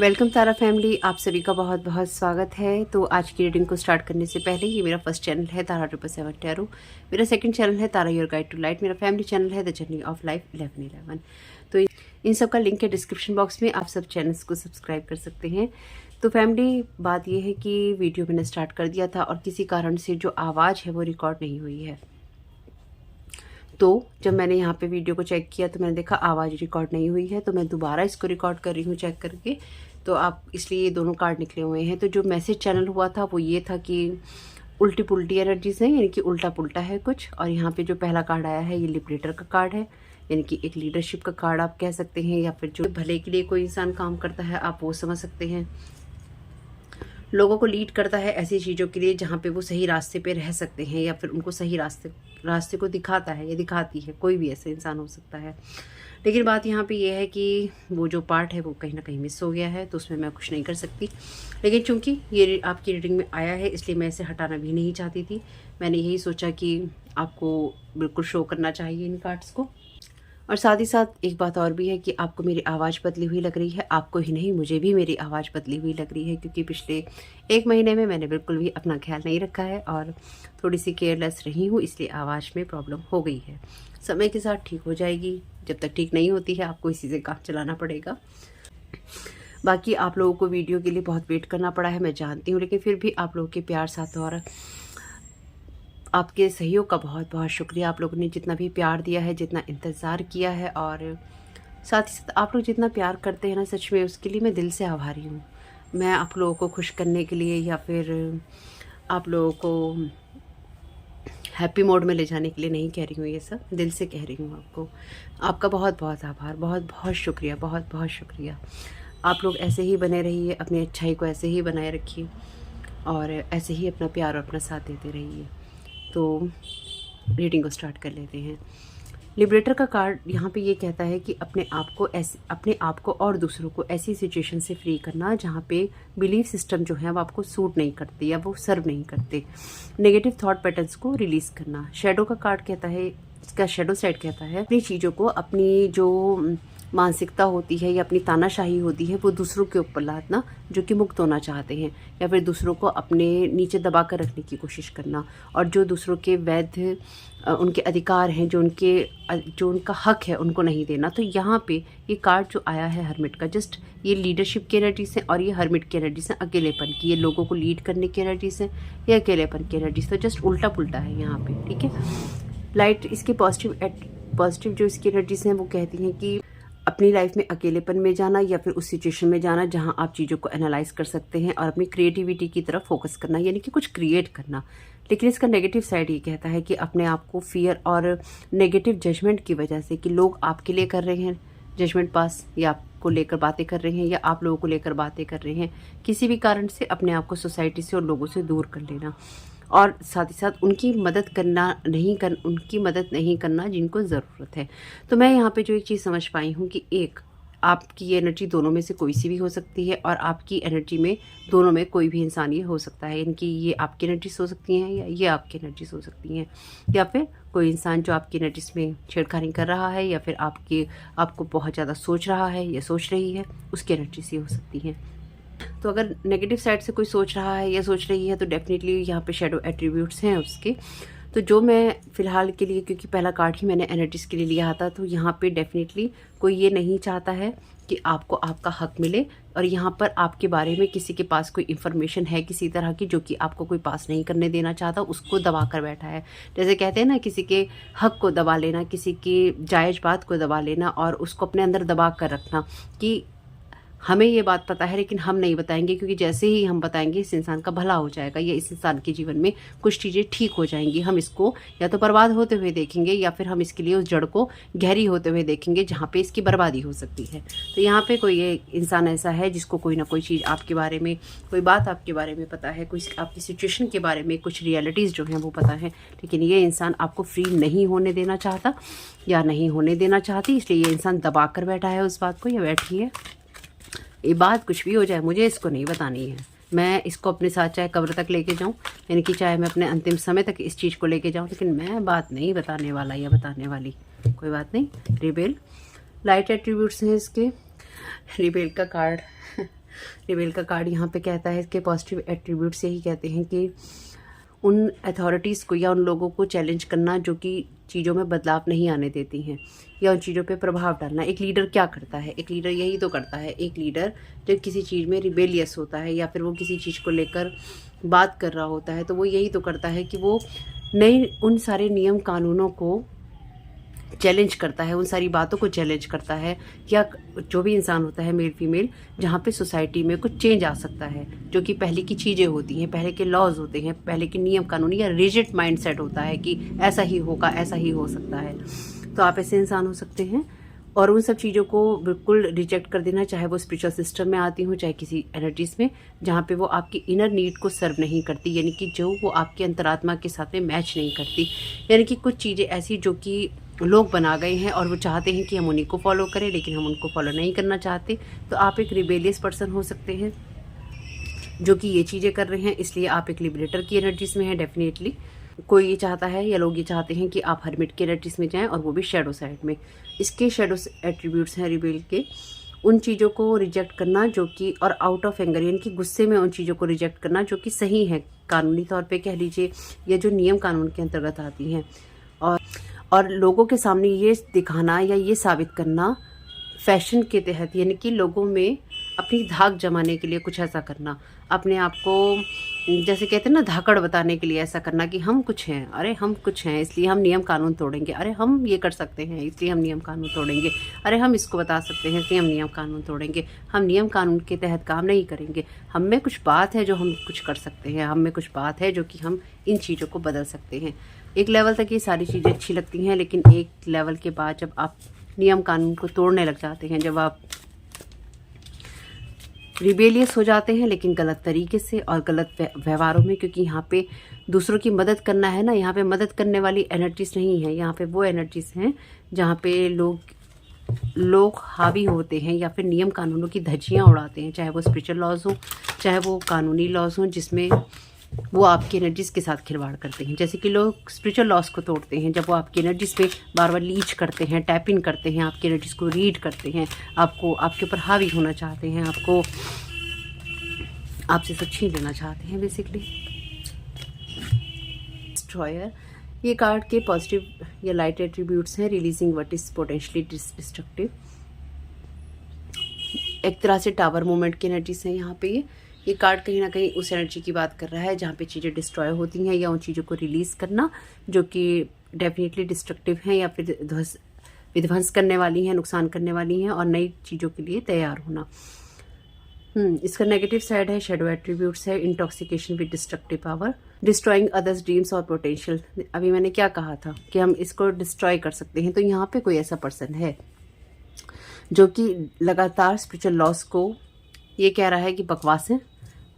Welcome तारा family, आप सभी का बहुत बहुत स्वागत है। तो आज की रीडिंग को स्टार्ट करने से पहले, ये मेरा फर्स्ट चैनल है तारा 777 टैरो, मेरा सेकंड चैनल है तारा योर गाइड टू लाइट, मेरा फैमिली चैनल है द जर्नी ऑफ लाइफ 1111। तो इन सब का लिंक है डिस्क्रिप्शन बॉक्स में, आप सब चैनल्स को सब्सक्राइब कर सकते हैं। तो फैमिली, बात यह है कि वीडियो मैंने स्टार्ट कर दिया था और किसी कारण से जो आवाज़ है वो रिकॉर्ड नहीं हुई है। तो जब मैंने यहाँ पे वीडियो को चेक किया तो मैंने देखा आवाज़ रिकॉर्ड नहीं हुई है, तो मैं दोबारा इसको रिकॉर्ड कर रही हूँ चेक करके। तो आप इसलिए ये दोनों कार्ड निकले हुए हैं। तो जो मैसेज चैनल हुआ था वो ये था कि उल्टी पुल्टी एनर्जीज हैं, यानी कि उल्टा पुल्टा है कुछ। और यहाँ पे जो पहला कार्ड आया है ये लिबरेटर का कार्ड है, यानी कि एक लीडरशिप का कार्ड आप कह सकते हैं, या फिर जो भले के लिए कोई इंसान काम करता है आप वो समझ सकते हैं। लोगों को लीड करता है ऐसी चीज़ों के लिए जहाँ पे वो सही रास्ते पे रह सकते हैं, या फिर उनको सही रास्ते को दिखाता है या दिखाती है। कोई भी ऐसा इंसान हो सकता है। लेकिन बात यहाँ पे ये है कि वो जो पार्ट है वो कहीं ना कहीं मिस हो गया है, तो उसमें मैं कुछ नहीं कर सकती। लेकिन चूंकि ये आपकी रीडिंग में आया है इसलिए मैं इसे हटाना भी नहीं चाहती थी। मैंने यही सोचा कि आपको बिल्कुल शो करना चाहिए इन कार्ड्स को। और साथ ही साथ एक बात और भी है कि आपको मेरी आवाज़ बदली हुई लग रही है। आपको ही नहीं, मुझे भी मेरी आवाज़ बदली हुई लग रही है, क्योंकि पिछले 1 महीने में मैंने बिल्कुल भी अपना ख्याल नहीं रखा है और थोड़ी सी केयरलेस रही हूँ, इसलिए आवाज़ में प्रॉब्लम हो गई है। समय के साथ ठीक हो जाएगी, जब तक ठीक नहीं होती है आपको इसी से काम चलाना पड़ेगा। बाकी आप लोगों को वीडियो के लिए बहुत वेट करना पड़ा है, मैं जानती हूँ, लेकिन फिर भी आप लोगों के प्यार साथ और आपके सहयोग का बहुत बहुत शुक्रिया। आप लोगों ने जितना भी प्यार दिया है, जितना इंतज़ार किया है, और साथ ही साथ आप लोग जितना प्यार करते हैं ना, सच में उसके लिए मैं दिल से आभारी हूँ। मैं आप लोगों को खुश करने के लिए या फिर आप लोगों को हैप्पी मोड में ले जाने के लिए नहीं कह रही हूँ, ये सब दिल से कह रही हूँ आपको। आपका बहुत बहुत आभार, बहुत बहुत शुक्रिया, बहुत बहुत शुक्रिया। आप लोग ऐसे ही बने रहिए, अपनी अच्छाई को ऐसे ही बनाए रखिए और ऐसे ही अपना प्यार और अपना साथ देते रहिए। तो रीडिंग को स्टार्ट कर लेते हैं। लिबरेटर का कार्ड यहाँ पे ये कहता है कि अपने आप को और दूसरों को ऐसी सिचुएशन से फ्री करना जहाँ पे बिलीफ सिस्टम जो है वो आपको सूट नहीं करते या वो सर्व नहीं करते। नेगेटिव थॉट पैटर्न्स को रिलीज करना। शैडो का कार्ड कहता है, इसका शैडो साइड कहता है अपनी चीज़ों को, अपनी जो मानसिकता होती है या अपनी तानाशाही होती है वो दूसरों के ऊपर लादना, जो कि मुक्त होना चाहते हैं, या फिर दूसरों को अपने नीचे दबा कर रखने की कोशिश करना, और जो दूसरों के वैध उनके अधिकार हैं, जो उनका हक है उनको नहीं देना। तो यहाँ पे ये कार्ड जो आया है हर्मिट का, जस्ट ये लीडरशिप की एनर्जी से, और ये हर्मिट की एनर्जी से अकेलेपन की, ये लोगों को लीड करने की एनर्जी से, ये अकेलेपन की एनर्जी से, तो जस्ट उल्टा पुल्टा है यहाँ पे, ठीक है। लाइट इसके पॉजिटिव जो इसकी एनर्जीज हैं वो कहती हैं कि अपनी लाइफ में अकेलेपन में जाना, या फिर उस सिचुएशन में जाना जहां आप चीज़ों को एनालाइज कर सकते हैं और अपनी क्रिएटिविटी की तरफ फोकस करना, यानी कि कुछ क्रिएट करना। लेकिन इसका नेगेटिव साइड ये कहता है कि अपने आप को फियर और नेगेटिव जजमेंट की वजह से, कि लोग आपके लिए कर रहे हैं जजमेंट पास, या आपको लेकर बातें कर रहे हैं, या आप लोगों को लेकर बातें कर रहे हैं, किसी भी कारण से अपने आप को सोसाइटी से और लोगों से दूर कर लेना, और साथ ही साथ उनकी मदद नहीं करना जिनको ज़रूरत है। तो मैं यहाँ पे जो एक चीज़ समझ पाई हूँ कि एक आपकी ये एनर्जी दोनों में से कोई सी भी हो सकती है, और आपकी एनर्जी में दोनों में कोई भी इंसान ये हो सकता है, यानी कि ये आपकी एनर्जीज हो सकती हैं या ये आपकी एनर्जीज हो सकती हैं, या फिर कोई इंसान जो आपकी एनर्जीज में छेड़खानी कर रहा है, या फिर आपको बहुत ज़्यादा सोच रहा है या सोच रही है, उसकी एनर्जी से हो सकती है। तो अगर नेगेटिव साइड से कोई सोच रहा है या सोच रही है तो डेफिनेटली यहाँ पे शेडो एट्रीब्यूट्स हैं उसके। तो जो मैं फ़िलहाल के लिए, क्योंकि पहला कार्ड ही मैंने एनर्जीज़ के लिए लिया था, तो यहाँ पे डेफिनेटली कोई ये नहीं चाहता है कि आपको आपका हक मिले, और यहाँ पर आपके बारे में किसी के पास कोई इन्फॉर्मेशन है किसी तरह की जो कि आपको कोई पास नहीं करने देना चाहता, उसको दबा कर बैठा है। जैसे कहते हैं ना, किसी के हक को दबा लेना, किसी की जायज़ बात को दबा लेना और उसको अपने अंदर दबा कर रखना कि हमें ये बात पता है लेकिन हम नहीं बताएंगे, क्योंकि जैसे ही हम बताएंगे इस इंसान का भला हो जाएगा, या इस इंसान के जीवन में कुछ चीज़ें ठीक हो जाएंगी। हम इसको या तो बर्बाद होते हुए देखेंगे, या फिर हम इसके लिए उस जड़ को गहरी होते हुए देखेंगे जहाँ पे इसकी बर्बादी हो सकती है। तो यहाँ पे कोई ये इंसान ऐसा है जिसको कोई ना कोई चीज़ आपके बारे में, कोई बात आपके बारे में पता है, कोई आपकी सिचुएशन के बारे में कुछ रियलिटीज़ जो हैं वो पता है, लेकिन ये इंसान आपको फ्री नहीं होने देना चाहता या नहीं होने देना चाहती, इसलिए ये इंसान दबा कर बैठा है उस बात को, या बैठी है। ये बात कुछ भी हो जाए मुझे इसको नहीं बतानी है। मैं इसको अपने साथ चाहे कब्र तक लेके जाऊं, यानी कि चाहे मैं अपने अंतिम समय तक इस चीज़ को लेके जाऊं, लेकिन मैं बात नहीं बताने वाला या बताने वाली। कोई बात नहीं। रिबेल लाइट एट्रीब्यूट्स हैं इसके। रिबेल का कार्ड रिबेल का कार्ड यहाँ पे कहता है, इसके पॉजिटिव एट्रीब्यूट्स यही कहते हैं कि उन अथॉरिटीज़ को या उन लोगों को चैलेंज करना जो कि चीज़ों में बदलाव नहीं आने देती हैं या उन चीज़ों पे प्रभाव डालना। एक लीडर क्या करता है? एक लीडर यही तो करता है। एक लीडर जब किसी चीज़ में रिबेलियस होता है या फिर वो किसी चीज़ को लेकर बात कर रहा होता है तो वो यही तो करता है कि वो नए उन सारे नियम कानूनों को चैलेंज करता है, उन सारी बातों को चैलेंज करता है। या जो भी इंसान होता है, मेल फीमेल, जहाँ पे सोसाइटी में कुछ चेंज आ सकता है, जो कि पहले की चीज़ें होती हैं, पहले के लॉज होते हैं, पहले के नियम कानून या रिजिड माइंडसेट होता है कि ऐसा ही होगा, ऐसा ही हो सकता है। तो आप ऐसे इंसान हो सकते हैं और उन सब चीज़ों को बिल्कुल रिजेक्ट कर देना, चाहे वो स्पिरिचुअल सिस्टम में आती हो, चाहे किसी एनर्जीज में जहाँ पे वो आपकी इनर नीड को सर्व नहीं करती, यानी कि जो वो आपके अंतरात्मा के साथ में मैच नहीं करती। यानी कि कुछ चीज़ें ऐसी जो कि लोग बना गए हैं और वो चाहते हैं कि हम उन्हीं को फॉलो करें, लेकिन हम उनको फॉलो नहीं करना चाहते। तो आप एक रिबेलियस पर्सन हो सकते हैं जो कि ये चीज़ें कर रहे हैं, इसलिए आप एक लिबरेटर की एनर्जीज में हैं। डेफिनेटली कोई ये चाहता है या लोग ये चाहते हैं कि आप हर्मिट की एनर्जीज में जाएं और वो भी शेडो साइड में। इसके शेडो एट्रीब्यूट्स हैं रिबेल के, उन चीज़ों को रिजेक्ट करना जो कि, और आउट ऑफ एंगर यानी कि गुस्से में उन चीज़ों को रिजेक्ट करना जो कि सही है कानूनी तौर पे कह लीजिए, या जो नियम कानून के अंतर्गत आती हैं। और लोगों के सामने ये दिखाना या ये साबित करना फैशन के तहत, यानी कि लोगों में अपनी धाक जमाने के लिए कुछ ऐसा करना, अपने आप को जैसे कहते हैं ना धाकड़ बताने के लिए ऐसा करना कि हम कुछ हैं, अरे हम कुछ हैं इसलिए हम नियम कानून तोड़ेंगे, अरे हम ये कर सकते हैं इसलिए हम नियम कानून तोड़ेंगे, अरे हम इसको बता सकते हैं इसलिए हम नियम कानून तोड़ेंगे। हम नियम कानून के तहत काम नहीं करेंगे। हम में कुछ बात है जो हम कुछ कर सकते हैं, हम में कुछ बात है जो कि हम इन चीज़ों को बदल सकते हैं। एक लेवल तक ये सारी चीज़ें अच्छी लगती हैं, लेकिन एक लेवल के बाद जब आप नियम कानून को तोड़ने लग जाते हैं, जब आप रिबेलियस हो जाते हैं, लेकिन गलत तरीके से और गलत व्यवहारों में, क्योंकि यहाँ पे दूसरों की मदद करना है ना, यहाँ पे मदद करने वाली एनर्जीज नहीं है, यहाँ पे वो एनर्जीज हैं जहाँ पे लोग हावी होते हैं या फिर नियम कानूनों की धज्जियाँ उड़ाते हैं, चाहे वो स्पिरिचुअल लॉज हो, चाहे वो कानूनी लॉज हो, जिसमें वो आपकी एनर्जीज के साथ खिलवाड़ करते हैं। जैसे कि लोग स्पिरिचुअल लॉस को तोड़ते हैं जब वो आपकी एनर्जीज पे बार बार लीच करते हैं, टैप इन करते हैं, आपकी एनर्जीज को रीड करते हैं, आपको आपके ऊपर हावी होना चाहते हैं, आपको आपसे सब छीन लेना चाहते हैं बेसिकली। डिस्ट्रॉयर, ये कार्ड के पॉजिटिव या लाइट एट्रीब्यूट्स हैं, releasing what is potentially destructive. एक तरह से टावर मूवमेंट की एनर्जीज हैं यहाँ पे। ये कार्ड कहीं ना कहीं उस एनर्जी की बात कर रहा है जहाँ पे चीज़ें डिस्ट्रॉय होती हैं, या उन चीज़ों को रिलीज़ करना जो कि डेफिनेटली डिस्ट्रक्टिव हैं या फिर विध्वंस करने वाली हैं, नुकसान करने वाली हैं, और नई चीज़ों के लिए तैयार होना। इसका नेगेटिव साइड है, शेडो एट्रीब्यूट्स है, intoxication with destructive power, destroying others dreams और पोटेंशियल। अभी मैंने क्या कहा था कि हम इसको डिस्ट्रॉय कर सकते हैं, तो यहाँ पे कोई ऐसा पर्सन है जो कि लगातार स्पिरिचुअल लॉस को ये कह रहा है कि बकवास है,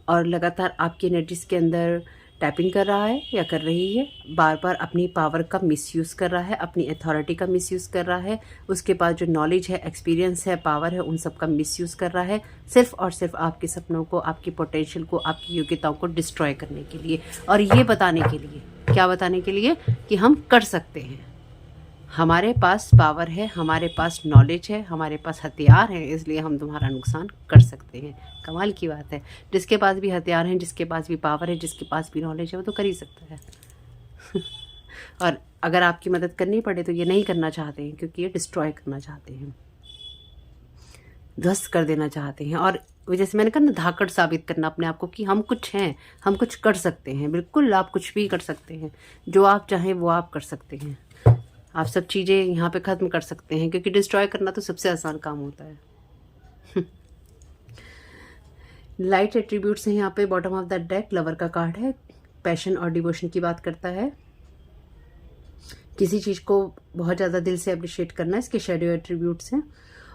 और लगातार आपकी एनर्जीज के अंदर टैपिंग कर रहा है या कर रही है, बार बार अपनी पावर का मिसयूज़ कर रहा है, अपनी अथॉरिटी का मिसयूज़ कर रहा है, उसके पास जो नॉलेज है, एक्सपीरियंस है, पावर है, उन सब का मिसयूज़ कर रहा है, सिर्फ और सिर्फ आपके सपनों को, आपकी पोटेंशियल को, आपकी योग्यताओं को डिस्ट्रॉय करने के लिए, और ये बताने के लिए, क्या बताने के लिए कि हम कर सकते हैं, हमारे पास पावर है, हमारे पास नॉलेज है, हमारे पास हथियार हैं, इसलिए हम तुम्हारा नुकसान कर सकते हैं। कमाल की बात है, जिसके पास भी हथियार हैं, जिसके पास भी पावर है, जिसके पास भी नॉलेज है, वो तो कर ही सकता है। और अगर आपकी मदद करनी पड़े तो ये नहीं करना चाहते हैं, क्योंकि ये डिस्ट्रॉय करना चाहते हैं, ध्वस्त कर देना चाहते हैं। और जैसे मैंने कहा ना, धाकड़ साबित करना अपने आप को कि हम कुछ हैं, हम कुछ कर सकते हैं। बिल्कुल आप कुछ भी कर सकते हैं, जो आप चाहें वो आप कर सकते हैं। आप सब चीज़ें यहाँ पे ख़त्म कर सकते हैं, क्योंकि डिस्ट्रॉय करना तो सबसे आसान काम होता है। लाइट एट्रीब्यूट्स हैं यहाँ पे bottom of the deck, lover का कार्ड है, पैशन और डिवोशन की बात करता है, किसी चीज़ को बहुत ज़्यादा दिल से अप्रिशिएट करना। इसके शेडो एट्रीब्यूट्स हैं,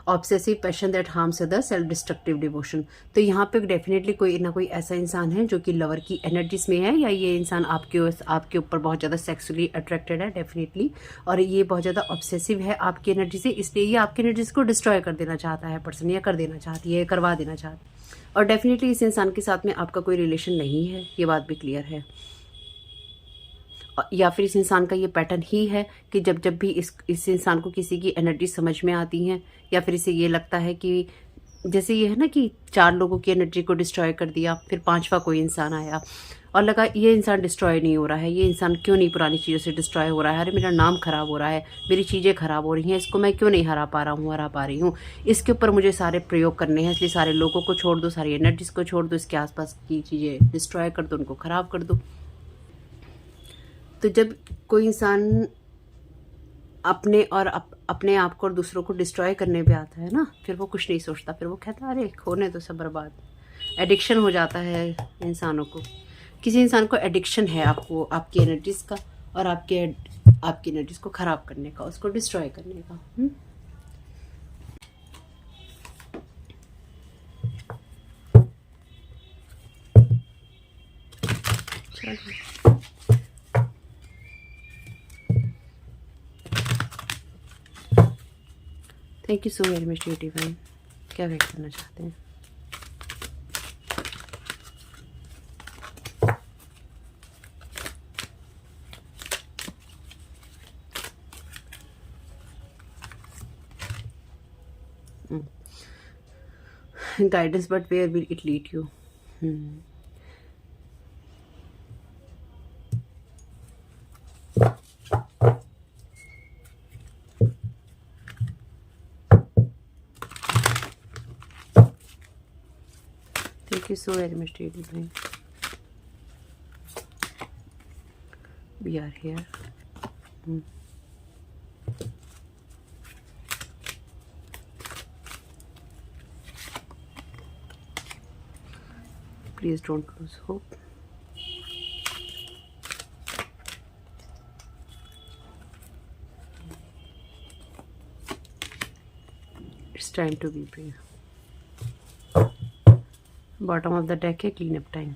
obsessive passion that harms other, self destructive devotion. तो यहाँ पे डेफिनेटली कोई ना कोई ऐसा इंसान है जो कि लवर की एनर्जीज में है, या ये इंसान आपके ऊपर बहुत ज़्यादा सेक्सुअली अट्रैक्टेड है डेफिनेटली, और ये बहुत ज़्यादा ऑब्सेसिव है आपकी एनर्जी से, इसलिए ये आपकी एनर्जीज को डिस्ट्रॉय कर देना चाहता है पर्सन, या कर देना चाहती है, करवा देना चाहती है। और डेफिनेटली इस इंसान के साथ में आपका कोई रिलेशन नहीं है, ये बात भी क्लियर है। या फिर इस इंसान का ये पैटर्न ही है कि जब भी इस इंसान को किसी की एनर्जी समझ में आती हैं, या फिर इसे ये लगता है कि जैसे ये है ना कि 4 लोगों की एनर्जी को डिस्ट्रॉय कर दिया, फिर 5वां कोई इंसान आया और लगा ये इंसान डिस्ट्रॉय नहीं हो रहा है, ये इंसान क्यों नहीं पुरानी चीज़ों से डिस्ट्रॉय हो रहा है, अरे मेरा नाम ख़राब हो रहा है, मेरी चीज़ें ख़राब हो रही हैं, इसको मैं क्यों नहीं हरा पा रहा हूँ, हरा पा रही हूँ, इसके ऊपर मुझे सारे प्रयोग करने हैं, इसलिए सारे लोगों को छोड़ दो, सारी एनर्जीज़ को छोड़ दो, इसके आसपास की चीज़ें डिस्ट्रॉय कर दो, उनको ख़राब कर दो। तो जब कोई इंसान अपने और अपने आप को और दूसरों को डिस्ट्रॉय करने पे आता है ना, फिर वो कुछ नहीं सोचता, फिर वो कहता है अरे खोने तो सब बर्बाद। एडिक्शन हो जाता है इंसानों को। किसी इंसान को एडिक्शन है आपको, आपकी एनर्जीज का और आपकी एनर्जीज को ख़राब करने का, उसको डिस्ट्रॉय करने का। Thank you so very much divine. क्या वेट करना चाहते हैं? Guidance, but where will it lead you? Thank you so very much, dear divine. We are here. Please don't lose hope. It's time to be brave. Bottom of the deck है clean up time.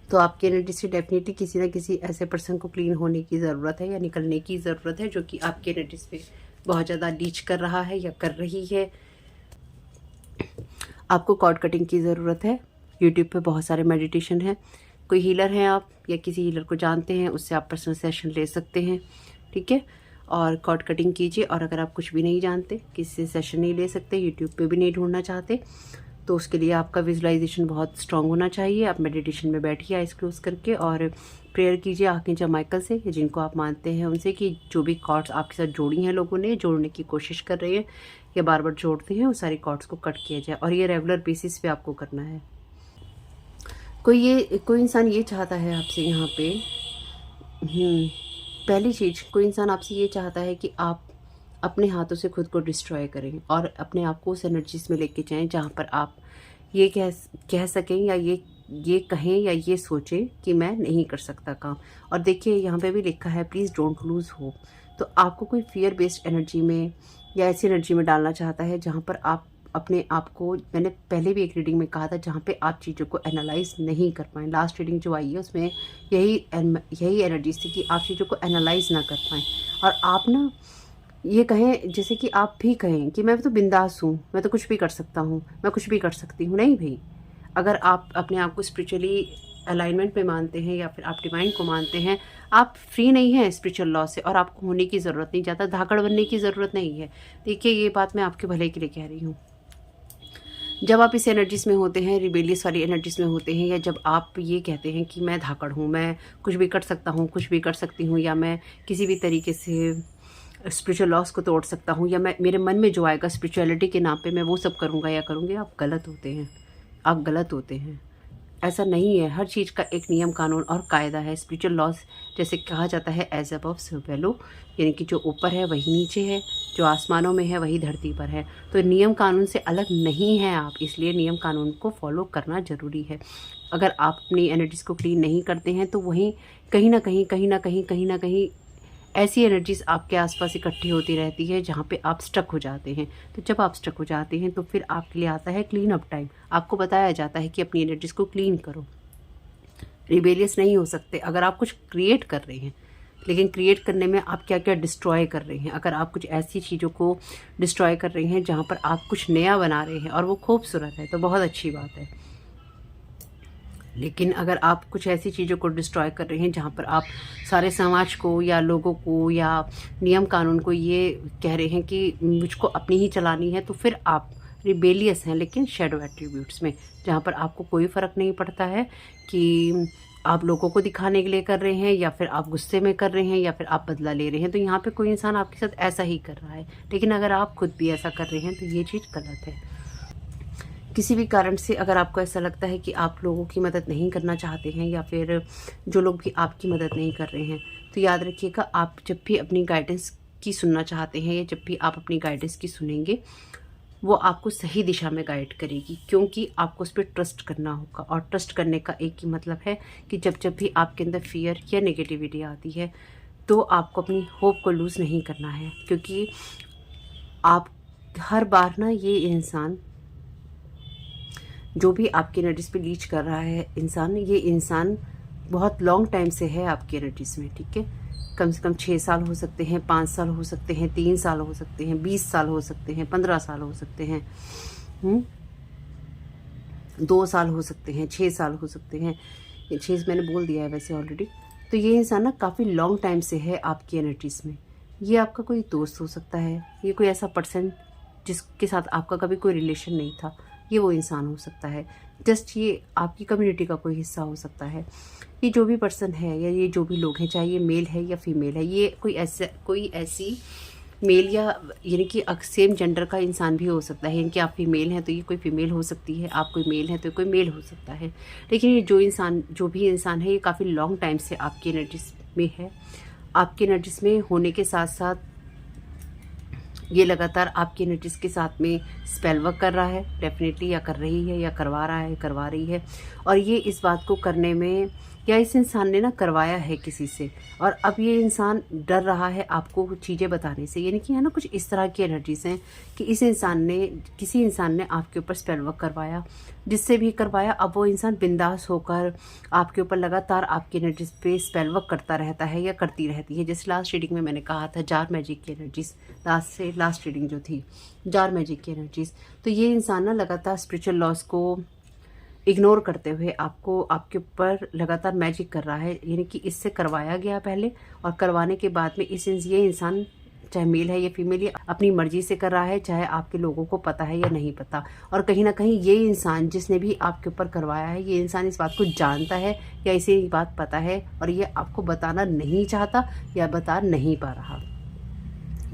तो आपकी energy से definitely किसी ना किसी ऐसे person को clean होने की ज़रूरत है या निकलने की ज़रूरत है जो कि आपकी एनर्जी पे बहुत ज़्यादा लीच कर रहा है या कर रही है। आपको कॉर्ड कटिंग की ज़रूरत है। यूट्यूब पे बहुत सारे मेडिटेशन हैं। कोई हीलर हैं आप या किसी हीलर को जानते हैं, उससे आप पर्सनल सेशन ले सकते हैं, ठीक है। और कॉर्ड कटिंग कीजिए। और अगर आप कुछ भी नहीं जानते, किसी से सेशन नहीं ले सकते, यूट्यूब पे भी नहीं ढूंढना चाहते, तो उसके लिए आपका विजुअलाइजेशन बहुत स्ट्रांग होना चाहिए। आप मेडिटेशन में बैठिए आइज क्लोज करके और प्रेयर कीजिए आर्कएंजल माइकल से या जिनको आप मानते हैं उनसे कि जो भी कॉर्ड्स आपके साथ जोड़ी हैं, लोगों ने जोड़ने की कोशिश कर रहे हैं या बार बार जोड़ते हैं, वो सारी कॉर्ड्स को कट किया जाए। और ये रेगुलर बेसिस पे आपको करना है। कोई इंसान ये चाहता है आपसे यहाँ पे, पहली चीज़, कोई इंसान आपसे ये चाहता है कि आप अपने हाथों से खुद को डिस्ट्रॉय करें और अपने आप को उस एनर्जीज में लेके जाएं जहाँ पर आप ये कह सकें या ये कहें या ये सोचें कि मैं नहीं कर सकता काम। और देखिए यहाँ पे भी लिखा है प्लीज़ डोंट लूज़ होप। तो आपको कोई फियर बेस्ड एनर्जी में या ऐसी एनर्जी में डालना चाहता है जहाँ पर आप अपने आप को, मैंने पहले भी एक रीडिंग में कहा था, जहाँ पे आप चीज़ों को एनालाइज नहीं कर पाएँ। लास्ट रीडिंग जो आई है उसमें यही एनर्जीज थी कि आप चीज़ों को एनालाइज ना कर पाएँ और आप ना ये कहें, जैसे कि आप भी कहें कि मैं तो बिंदास हूँ, मैं तो कुछ भी कर सकता हूँ, मैं कुछ भी कर सकती हूँ। नहीं भाई, अगर आप अपने आप को स्पिरिचुअली अलाइनमेंट में मानते हैं या फिर आप डिवाइन को मानते हैं, आप फ्री नहीं हैं स्पिरिचुअल लॉ से और आपको होने की ज़रूरत नहीं, ज़्यादा धाकड़ बनने की ज़रूरत नहीं है। देखिए ये बात मैं आपके भले के लिए कह रही हूँ। जब आप इस एनर्जीज में होते हैं, रिबेलियस वाली एनर्जीज में होते हैं, या जब आप ये कहते हैं कि मैं धाकड़ हूँ, मैं कुछ भी कर सकता हूँ, कुछ भी कर सकती हूँ, या मैं किसी भी तरीके से स्पिरिचुअल लॉस को तोड़ सकता हूँ, या मैं मेरे मन में जो आएगा स्पिरिचुअलिटी के नाम पे मैं वो सब करूँगा या करूँगी, आप गलत होते हैं। आप गलत होते हैं, ऐसा नहीं है। हर चीज़ का एक नियम कानून और कायदा है। स्पिरिचुअल लॉस जैसे कहा जाता है एज अबव सो बिलो, यानी कि जो ऊपर है वही नीचे है, जो आसमानों में है वही धरती पर है। तो नियम कानून से अलग नहीं हैं आप, इसलिए नियम कानून को फॉलो करना ज़रूरी है। अगर आप अपनी एनर्जीज़ को क्लीन नहीं करते हैं तो वहीं कहीं ना कहीं ऐसी एनर्जीज आपके आसपास इकट्ठी होती रहती है जहाँ पे आप स्टक हो जाते हैं। तो जब आप स्टक हो जाते हैं तो फिर आपके लिए आता है क्लीन अप टाइम। आपको बताया जाता है कि अपनी एनर्जीज को क्लीन करो। रिबेलियस नहीं हो सकते अगर आप कुछ क्रिएट कर रहे हैं, लेकिन क्रिएट करने में आप क्या क्या डिस्ट्रॉय कर रहे हैं। अगर आप कुछ ऐसी चीज़ों को डिस्ट्रॉय कर रहे हैं जहाँ पर आप कुछ नया बना रहे हैं और वो खूबसूरत है तो बहुत अच्छी बात है। लेकिन अगर आप कुछ ऐसी चीज़ों को डिस्ट्रॉय कर रहे हैं जहाँ पर आप सारे समाज को या लोगों को या नियम कानून को ये कह रहे हैं कि मुझको अपनी ही चलानी है, तो फिर आप रिबेलियस हैं, लेकिन शेडो एट्रीब्यूट्स में, जहाँ पर आपको कोई फ़र्क नहीं पड़ता है कि आप लोगों को दिखाने के लिए कर रहे हैं या फिर आप गुस्से में कर रहे हैं या फिर आप बदला ले रहे हैं। तो यहाँ पे कोई इंसान आपके साथ ऐसा ही कर रहा है, लेकिन अगर आप खुद भी ऐसा कर रहे हैं तो ये चीज़ गलत है। किसी भी कारण से अगर आपको ऐसा लगता है कि आप लोगों की मदद नहीं करना चाहते हैं या फिर जो लोग भी आपकी मदद नहीं कर रहे हैं, तो याद रखिएगा, आप जब भी अपनी गाइडेंस की सुनना चाहते हैं या जब भी आप अपनी गाइडेंस की सुनेंगे, वो आपको सही दिशा में गाइड करेगी, क्योंकि आपको उस पर ट्रस्ट करना होगा। और ट्रस्ट करने का एक ही मतलब है कि जब भी आपके अंदर फियर या नेगेटिविटी आती है, तो आपको अपनी होप को लूज़ नहीं करना है, क्योंकि आप हर बार ना, ये इंसान जो भी आपकी एनर्जीज पे लीच कर रहा है इंसान, ये इंसान बहुत लॉन्ग टाइम से है आपकी एनर्जीज में, ठीक है। कम से कम 6 साल हो सकते हैं, 5 साल हो सकते हैं, 3 साल हो सकते हैं, 20 साल हो सकते हैं, 15 साल हो सकते हैं, 2 साल हो सकते हैं, 6 साल हो सकते हैं। ये 6 मैंने बोल दिया है वैसे ऑलरेडी। तो ये इंसान ना काफ़ी लॉन्ग टाइम से है आपकी एनर्जीज में। ये आपका कोई दोस्त हो सकता है, ये कोई ऐसा पर्सन जिसके साथ आपका कभी कोई रिलेशन नहीं था, ये वो इंसान हो सकता है। जस्ट ये आपकी कम्युनिटी का कोई हिस्सा हो सकता है। ये जो भी पर्सन है या ये जो भी लोग हैं, चाहे ये मेल है या फीमेल है, ये कोई ऐसी मेल या यानी कि सेम जेंडर का इंसान भी हो सकता है। यानी कि आप फीमेल हैं तो ये कोई फीमेल हो सकती है, आप कोई मेल हैं तो कोई मेल हो सकता है। लेकिन ये जो भी इंसान है, ये काफ़ी लॉन्ग टाइम से आपकी एनर्जीज में है। आपकी एनर्जीज में होने के साथ साथ ये लगातार आपकी एनर्जीज के साथ में स्पेल वर्क कर रहा है, डेफिनेटली, या कर रही है या करवा रहा है, करवा रही है। और ये इस बात को करने में, या इस इंसान ने ना करवाया है किसी से, और अब ये इंसान डर रहा है आपको कुछ चीज़ें बताने से। यानी कि है ना, कुछ इस तरह की एनर्जीज हैं कि किसी इंसान ने आपके ऊपर स्पेल वर्क करवाया, जिससे भी करवाया, अब वो इंसान बिंदास होकर आपके ऊपर लगातार आपकी एनर्जीज पे स्पेल वर्क करता रहता है या करती रहती है। जैसे लास्ट रीडिंग में मैंने कहा था, जार मैजिक की एनर्जीज, लास्ट रीडिंग जो थी, जार मैजिक की एनर्जीज। तो ये इंसान ना लगातार स्पिरिचुअल लॉस को इग्नोर करते हुए आपके ऊपर लगातार मैजिक कर रहा है। यानी कि इससे करवाया गया पहले, और करवाने के बाद में ये इंसान, चाहे मेल है या फीमेल, ये अपनी मर्जी से कर रहा है, चाहे आपके लोगों को पता है या नहीं पता। और कहीं ना कहीं ये इंसान जिसने भी आपके ऊपर करवाया है, ये इंसान इस बात को जानता है या इसे ये बात पता है, और ये आपको बताना नहीं चाहता या बता नहीं पा रहा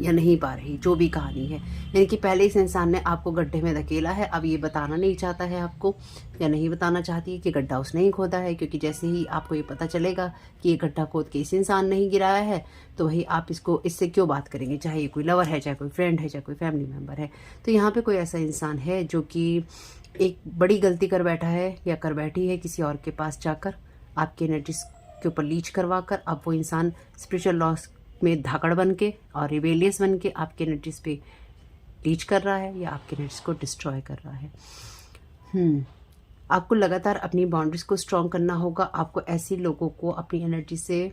या नहीं पा रही, जो भी कहानी है। यानी कि पहले इस इंसान ने आपको गड्ढे में धकेला है, अब ये बताना नहीं चाहता है आपको, या नहीं बताना चाहती है कि गड्ढा उसने ही खोदा है। क्योंकि जैसे ही आपको ये पता चलेगा कि ये गड्ढा खोद के इस इंसान ने ही गिराया है, तो वही आप इससे क्यों बात करेंगे, चाहे ये कोई लवर है, चाहे कोई फ्रेंड है, चाहे कोई फैमिली मेम्बर है। तो यहाँ पर कोई ऐसा इंसान है जो कि एक बड़ी गलती कर बैठा है या कर बैठी है किसी और के पास जाकर, आपकी एनर्जीज के ऊपर लीच करवा कर। अब वो इंसान स्पिरिचुअल लॉस में धाकड़ बन के और रिबेलियस बन के आपके एनर्जीज पे लीच कर रहा है या आपके एनर्जीज को डिस्ट्रॉय कर रहा है। आपको लगातार अपनी बाउंड्रीज को स्ट्रॉन्ग करना होगा। आपको ऐसे लोगों को अपनी एनर्जी से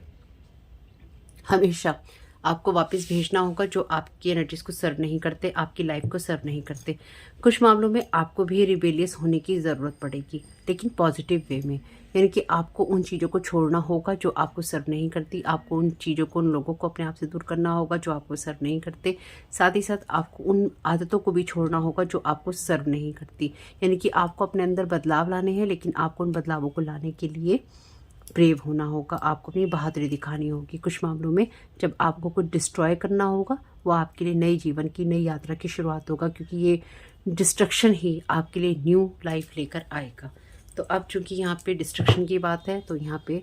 हमेशा आपको वापस भेजना होगा जो आपकी एनर्जीज को सर्व नहीं करते, आपकी लाइफ को सर्व नहीं करते। कुछ मामलों में आपको भी रिबेलियस होने की ज़रूरत पड़ेगी, लेकिन पॉजिटिव वे में। यानी कि आपको उन चीज़ों को छोड़ना होगा जो आपको सर्व नहीं करती। आपको उन चीज़ों को, उन लोगों को अपने आप से दूर करना होगा जो आपको सर्व नहीं करते। साथ ही साथ आपको उन आदतों को भी छोड़ना होगा जो आपको सर्व नहीं करती। यानी कि आपको अपने अंदर बदलाव लाने हैं, लेकिन आपको उन बदलावों को लाने के लिए ब्रेव होना होगा। आपको अपनी बहादुरी दिखानी होगी। कुछ मामलों में जब आपको कुछ डिस्ट्रॉय करना होगा, वो आपके लिए नए जीवन की, नई यात्रा की शुरुआत होगा, क्योंकि ये डिस्ट्रक्शन ही आपके लिए न्यू लाइफ लेकर आएगा। तो अब चूंकि यहाँ पे डिस्ट्रक्शन की बात है, तो यहाँ पे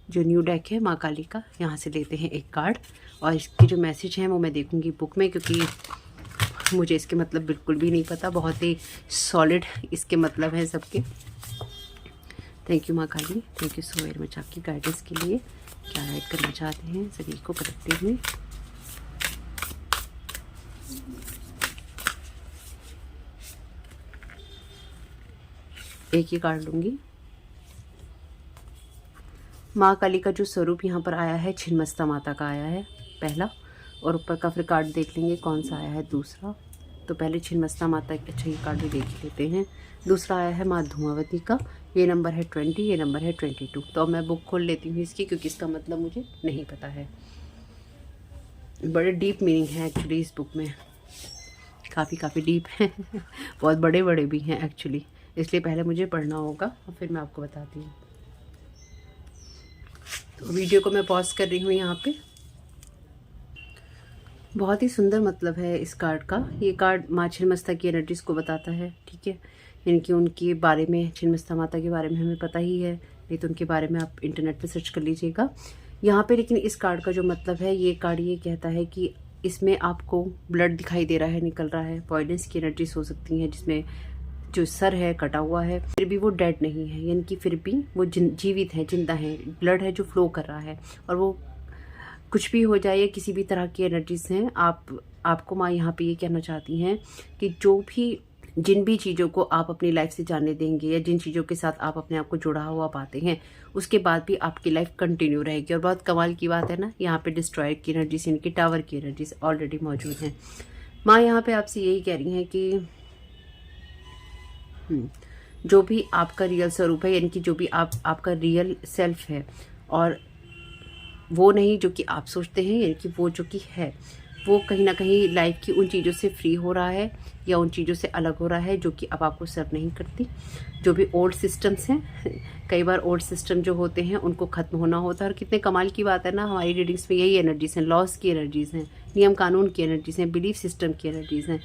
जो न्यू डेक है माँ काली का, यहाँ से लेते हैं एक कार्ड, और इसकी जो मैसेज है वो मैं देखूँगी बुक में, क्योंकि मुझे इसके मतलब बिल्कुल भी नहीं पता। बहुत ही सॉलिड इसके मतलब हैं सबके। थैंक यू माँ Kali, thank you so very much आपकी गाइडेंस के लिए। क्या गाइड करना चाहते हैं सभी को कलेक्टिव में। एक ही कार्ड लूँगी। माँ काली का जो स्वरूप यहाँ पर आया है, छिन्नमस्ता माता का आया है पहला, और ऊपर का फिर कार्ड देख लेंगे कौन सा आया है दूसरा। तो पहले छिन्नमस्ता माता, अच्छा ये कार्ड भी देख लेते हैं। दूसरा आया है माँ धूमावती का, ये नंबर है 20, ये नंबर है 22। तो अब मैं बुक खोल लेती हूँ इसकी, क्योंकि इसका मतलब मुझे नहीं पता है। बड़े डीप मीनिंग है एक्चुअली इस बुक में। काफ़ी डीप हैं बहुत बड़े बड़े भी हैं एक्चुअली, इसलिए पहले मुझे पढ़ना होगा और फिर मैं आपको बताती हूँ। तो वीडियो को मैं पॉज कर रही हूँ यहाँ पे। बहुत ही सुंदर मतलब है इस कार्ड का। ये कार्ड माँ छिन्नमस्ता की एनर्जीज़ को बताता है, ठीक है। इनकी उनके बारे में, छिन्नमस्ता माता के बारे में हमें पता ही है, नहीं तो उनके बारे में आप इंटरनेट पे सर्च कर लीजिएगा यहाँ पे। लेकिन इस कार्ड का जो मतलब है, ये कार्ड ये कहता है कि इसमें आपको ब्लड दिखाई दे रहा है, निकल रहा है। पॉइजनस की एनर्जीज हो सकती हैं, जिसमें जो सर है कटा हुआ है, फिर भी वो डेड नहीं है, यानी कि फिर भी वो जीवित है, जिंदा है। ब्लड है जो फ्लो कर रहा है, और वो कुछ भी हो जाए या किसी भी तरह की एनर्जीज हैं, आपको माँ यहाँ पे ये कहना चाहती हैं कि जिन भी चीज़ों को आप अपनी लाइफ से जाने देंगे या जिन चीज़ों के साथ आप अपने आप को जुड़ा हुआ पाते हैं, उसके बाद भी आपकी लाइफ कंटिन्यू रहेगी। और बहुत कमाल की बात है ना, यहाँ पे डिस्ट्रॉयर की एनर्जीज, इनकी टावर की एनर्जीज ऑलरेडी मौजूद हैं। माँ यहाँ पे आपसे यही कह रही हैं कि जो भी आपका रियल स्वरूप है, यानी कि जो भी आपका रियल सेल्फ है, और वो नहीं जो कि आप सोचते हैं, यानी कि वो जो कि है, वो कहीं ना कहीं लाइफ की उन चीज़ों से फ्री हो रहा है या उन चीज़ों से अलग हो रहा है जो कि अब आपको सर्व नहीं करती। जो भी ओल्ड सिस्टम्स हैं, कई बार ओल्ड सिस्टम जो होते हैं उनको ख़त्म होना होता है। और कितने कमाल की बात है ना, हमारी रीडिंग्स में यही एनर्जीज हैं, लॉस की एनर्जीज हैं, नियम कानून की एनर्जीज हैं, बिलीफ सिस्टम की एनर्जीज हैं।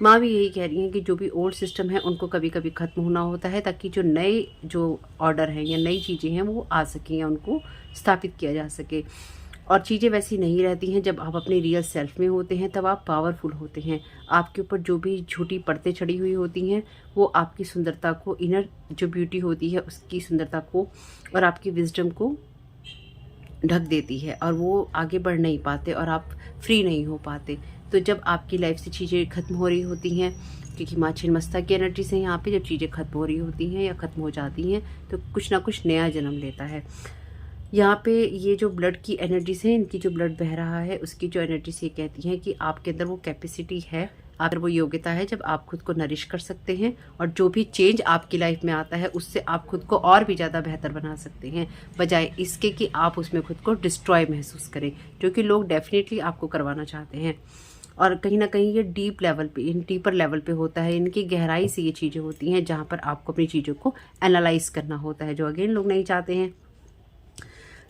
माँ भी यही कह रही हैं कि जो भी ओल्ड सिस्टम है उनको कभी कभी ख़त्म होना होता है, ताकि जो नए जो ऑर्डर हैं या नई चीज़ें हैं वो आ सकें या उनको स्थापित किया जा सके। और चीज़ें वैसी नहीं रहती हैं। जब आप अपने रियल सेल्फ में होते हैं तब आप पावरफुल होते हैं। आपके ऊपर जो भी झूठी परतें चढ़ी हुई होती हैं वो आपकी सुंदरता को, इनर जो ब्यूटी होती है उसकी सुंदरता को और आपकी विजडम को ढक देती है, और वो आगे बढ़ नहीं पाते और आप फ्री नहीं हो पाते। तो जब आपकी लाइफ से चीज़ें ख़त्म हो रही होती हैं, क्योंकि माँ छिन्नमस्ता की एनर्जी से यहाँ पे जब चीज़ें ख़त्म हो रही होती हैं या ख़त्म हो जाती हैं तो कुछ ना कुछ नया जन्म लेता है। यहाँ पे ये जो ब्लड की एनर्जीज हैं, इनकी जो ब्लड बह रहा है उसकी जो एनर्जी से ये कहती हैं कि आपके अंदर वो कैपेसिटी है, अगर वो योग्यता है जब आप खुद को नरिश कर सकते हैं, और जो भी चेंज आपकी लाइफ में आता है उससे आप खुद को और भी ज़्यादा बेहतर बना सकते हैं, बजाय इसके कि आप उसमें खुद को डिस्ट्रॉय महसूस करें, जो कि लोग डेफिनेटली आपको करवाना चाहते हैं। और कहीं ना कहीं ये डीप लेवल पे, डीपर लेवल पे होता है, इनकी गहराई से ये चीज़ें होती हैं जहाँ पर आपको अपनी चीज़ों को एनालाइज करना होता है, जो अगेन लोग नहीं चाहते हैं।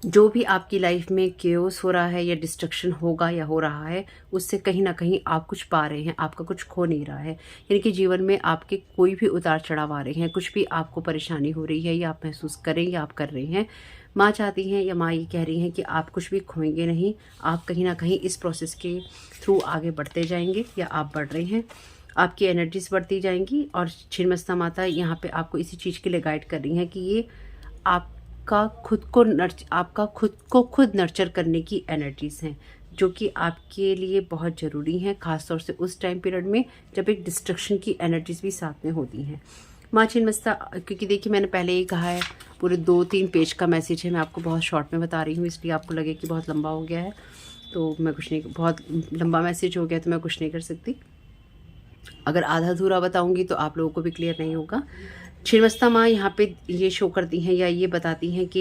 जो भी आपकी लाइफ में केओस हो रहा है या डिस्ट्रक्शन होगा या हो रहा है, उससे कहीं ना कहीं आप कुछ पा रहे हैं, आपका कुछ खो नहीं रहा है। यानी कि जीवन में आपके कोई भी उतार चढ़ाव आ रहे हैं, कुछ भी आपको परेशानी हो रही है या आप महसूस करें या आप कर रहे हैं, माँ चाहती हैं या माँ ये कह रही हैं कि आप कुछ भी खोएंगे नहीं। आप कहीं ना कहीं इस प्रोसेस के थ्रू आगे बढ़ते जाएंगे या आप बढ़ रहे हैं, आपकी एनर्जीज बढ़ती जाएंगी। और छिन्नमस्ता माता यहाँ पे आपको इसी चीज़ के लिए गाइड कर रही हैं कि ये आपका खुद को खुद नर्चर करने की एनर्जीज हैं, जो कि आपके लिए बहुत ज़रूरी हैं, ख़ासतौर से उस टाइम पीरियड में जब एक डिस्ट्रक्शन की एनर्जीज भी साथ में होती हैं। माँ छिन्नमस्ता, क्योंकि देखिए मैंने पहले ही कहा है, पूरे 2-3 पेज का मैसेज है, मैं आपको बहुत शॉर्ट में बता रही हूँ, इसलिए आपको लगे कि बहुत लंबा हो गया है तो मैं कुछ नहीं, बहुत लंबा मैसेज हो गया तो मैं कुछ नहीं कर सकती। अगर आधा अधूरा बताऊंगी तो आप लोगों को भी क्लियर नहीं होगा। छिन्नमस्ता माँ यहाँ पे ये शो करती हैं या ये बताती हैं कि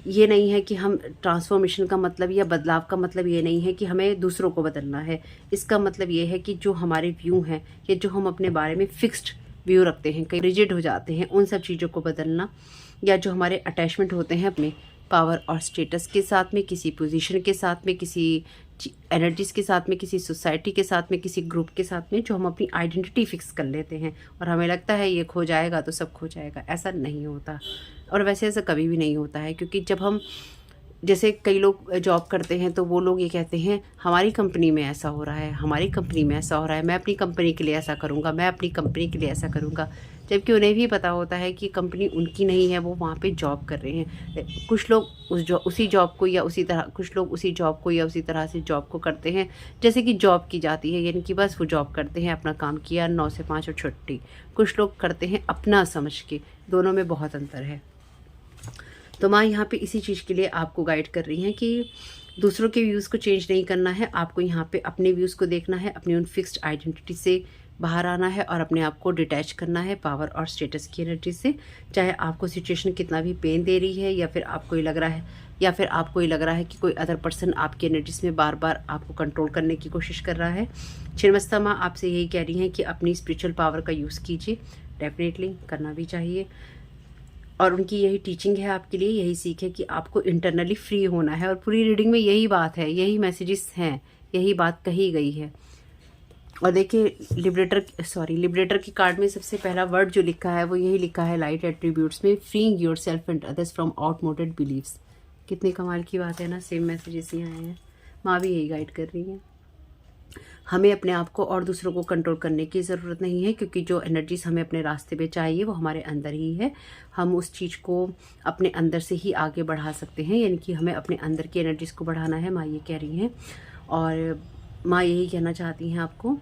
ये नहीं है कि हम ट्रांसफॉर्मेशन का मतलब या बदलाव का मतलब ये नहीं है कि हमें दूसरों को बदलना है। इसका मतलब ये है कि जो हमारे व्यू हैं या जो हम अपने बारे में फिक्स्ड व्यू रखते हैं, कई रिजिड हो जाते हैं, उन सब चीज़ों को बदलना, या जो हमारे अटैचमेंट होते हैं अपने पावर और स्टेटस के साथ में, किसी पोजीशन के साथ में, किसी एनर्जीज के साथ में, किसी सोसाइटी के साथ में, किसी ग्रुप के साथ में, जो हम अपनी आइडेंटिटी फिक्स कर लेते हैं और हमें लगता है ये खो जाएगा तो सब खो जाएगा। ऐसा नहीं होता, और वैसे ऐसा कभी भी नहीं होता है। क्योंकि जब हम, जैसे कई लोग जॉब करते हैं तो वो लोग ये कहते हैं हमारी कंपनी में ऐसा हो रहा है, हमारी कंपनी में ऐसा हो रहा है, मैं अपनी कंपनी के लिए ऐसा करूँगा, मैं अपनी कंपनी के लिए ऐसा करूँगा, जबकि उन्हें भी पता होता है कि कंपनी उनकी नहीं है, वो वहाँ पे जॉब कर रहे हैं। कुछ लोग उसी जॉब को या उसी तरह, कुछ लोग उसी जॉब को या उसी तरह से जॉब को करते हैं जैसे कि जॉब की जाती है, यानी कि बस वो जॉब करते हैं, अपना काम किया, 9 से 5 और छुट्टी। कुछ लोग करते हैं अपना समझ के, दोनों में बहुत अंतर है। तो माँ यहाँ पे इसी चीज़ के लिए आपको गाइड कर रही हैं कि दूसरों के व्यूज़ को चेंज नहीं करना है, आपको यहाँ पे अपने व्यूज़ को देखना है, अपनी उन फिक्स्ड आइडेंटिटी से बाहर आना है और अपने आप को डिटैच करना है पावर और स्टेटस की एनर्जी से। चाहे आपको सिचुएशन कितना भी पेन दे रही है, या फिर आपको ये लग रहा है कि कोई अदर पर्सन आपकी एनर्जीज में बार बार आपको कंट्रोल करने की कोशिश कर रहा है। छिन्नमस्ता माँ आपसे यही कह रही हैं कि अपनी स्पिरिचुअल पावर का यूज़ कीजिए, डेफिनेटली करना भी चाहिए। और उनकी यही टीचिंग है आपके लिए, यही सीख है कि आपको इंटरनली फ्री होना है। और पूरी रीडिंग में यही बात है, यही मैसेजेस हैं, यही बात कही गई है। और देखिए लिबरेटर की कार्ड में सबसे पहला वर्ड जो लिखा है वो यही लिखा है लाइट एट्रीब्यूट्स में, freeing yourself and others from outmoded beliefs. कितनी कमाल की बात है ना, सेम मैसेजेस ही आए हैं। माँ भी यही गाइड कर रही हैं। हमें अपने आप को और दूसरों को कंट्रोल करने की ज़रूरत नहीं है, क्योंकि जो एनर्जीज हमें अपने रास्ते पे चाहिए वो हमारे अंदर ही है। हम उस चीज़ को अपने अंदर से ही आगे बढ़ा सकते हैं, यानी कि हमें अपने अंदर की एनर्जीज को बढ़ाना है, माँ ये कह रही हैं। और माँ यही कहना चाहती हैं आपको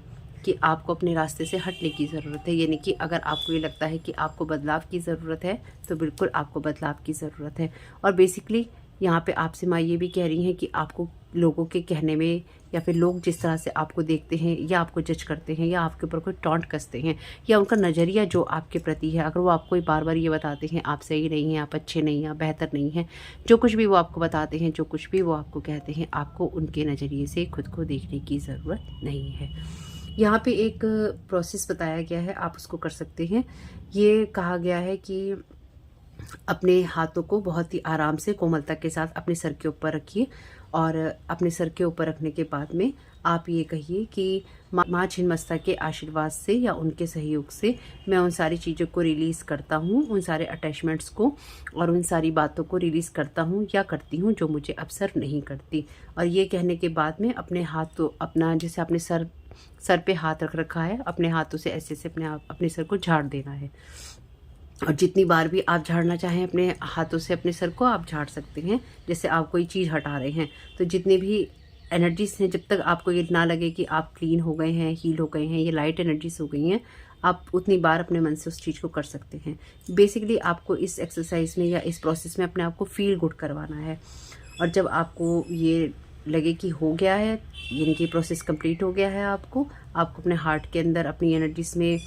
कि आपको अपने रास्ते से हटने की ज़रूरत है। यानी कि अगर आपको ये लगता है कि आपको बदलाव की ज़रूरत है तो बिल्कुल आपको बदलाव की ज़रूरत है। और बेसिकली यहाँ पे आपसे माँ ये भी कह रही हैं कि आपको लोगों के कहने में, या फिर लोग जिस तरह से आपको देखते हैं या आपको जज करते हैं या आपके ऊपर कोई टॉन्ट कसते हैं, या उनका नज़रिया जो आपके प्रति है, अगर वो आपको बार बार ये बताते हैं आप सही नहीं हैं, आप अच्छे नहीं हैं, आप बेहतर नहीं हैं, जो कुछ भी वो आपको बताते हैं, जो कुछ भी वो आपको कहते हैं, आपको उनके नज़रिए से खुद को देखने की ज़रूरत नहीं है। यहाँ पे एक प्रोसेस बताया गया है, आप उसको कर सकते हैं। ये कहा गया है कि अपने हाथों को बहुत ही आराम से कोमलता के साथ अपने सर के ऊपर रखिए, और अपने सर के ऊपर रखने के बाद में आप ये कहिए कि माँ छिन्नमस्ता के आशीर्वाद से या उनके सहयोग से मैं उन सारी चीज़ों को रिलीज़ करता हूँ, उन सारे अटैचमेंट्स को और उन सारी बातों को रिलीज़ करता हूँ या करती हूँ जो मुझे अवसर नहीं करती। और ये कहने के बाद में अपने हाथों, अपना जैसे आपने सर पे हाथ रख रखा है, अपने हाथों से ऐसे से अपने सर को झाड़ देना है। और जितनी बार भी आप झाड़ना चाहें अपने हाथों से अपने सर को आप झाड़ सकते हैं। जैसे आप कोई चीज़ हटा रहे हैं तो जितनी भी एनर्जीज हैं, जब तक आपको ये ना लगे कि आप क्लीन हो गए हैं, हील हो गए हैं, ये लाइट एनर्जीज हो गई हैं, आप उतनी बार अपने मन से उस चीज़ को कर सकते हैं। बेसिकली आपको इस एक्सरसाइज में या इस प्रोसेस में अपने आप को फील गुड करवाना है। और जब आपको ये लगे कि हो गया है, यानी कि प्रोसेस कंप्लीट हो गया है, आपको अपने हार्ट के अंदर अपनी एनर्जीज में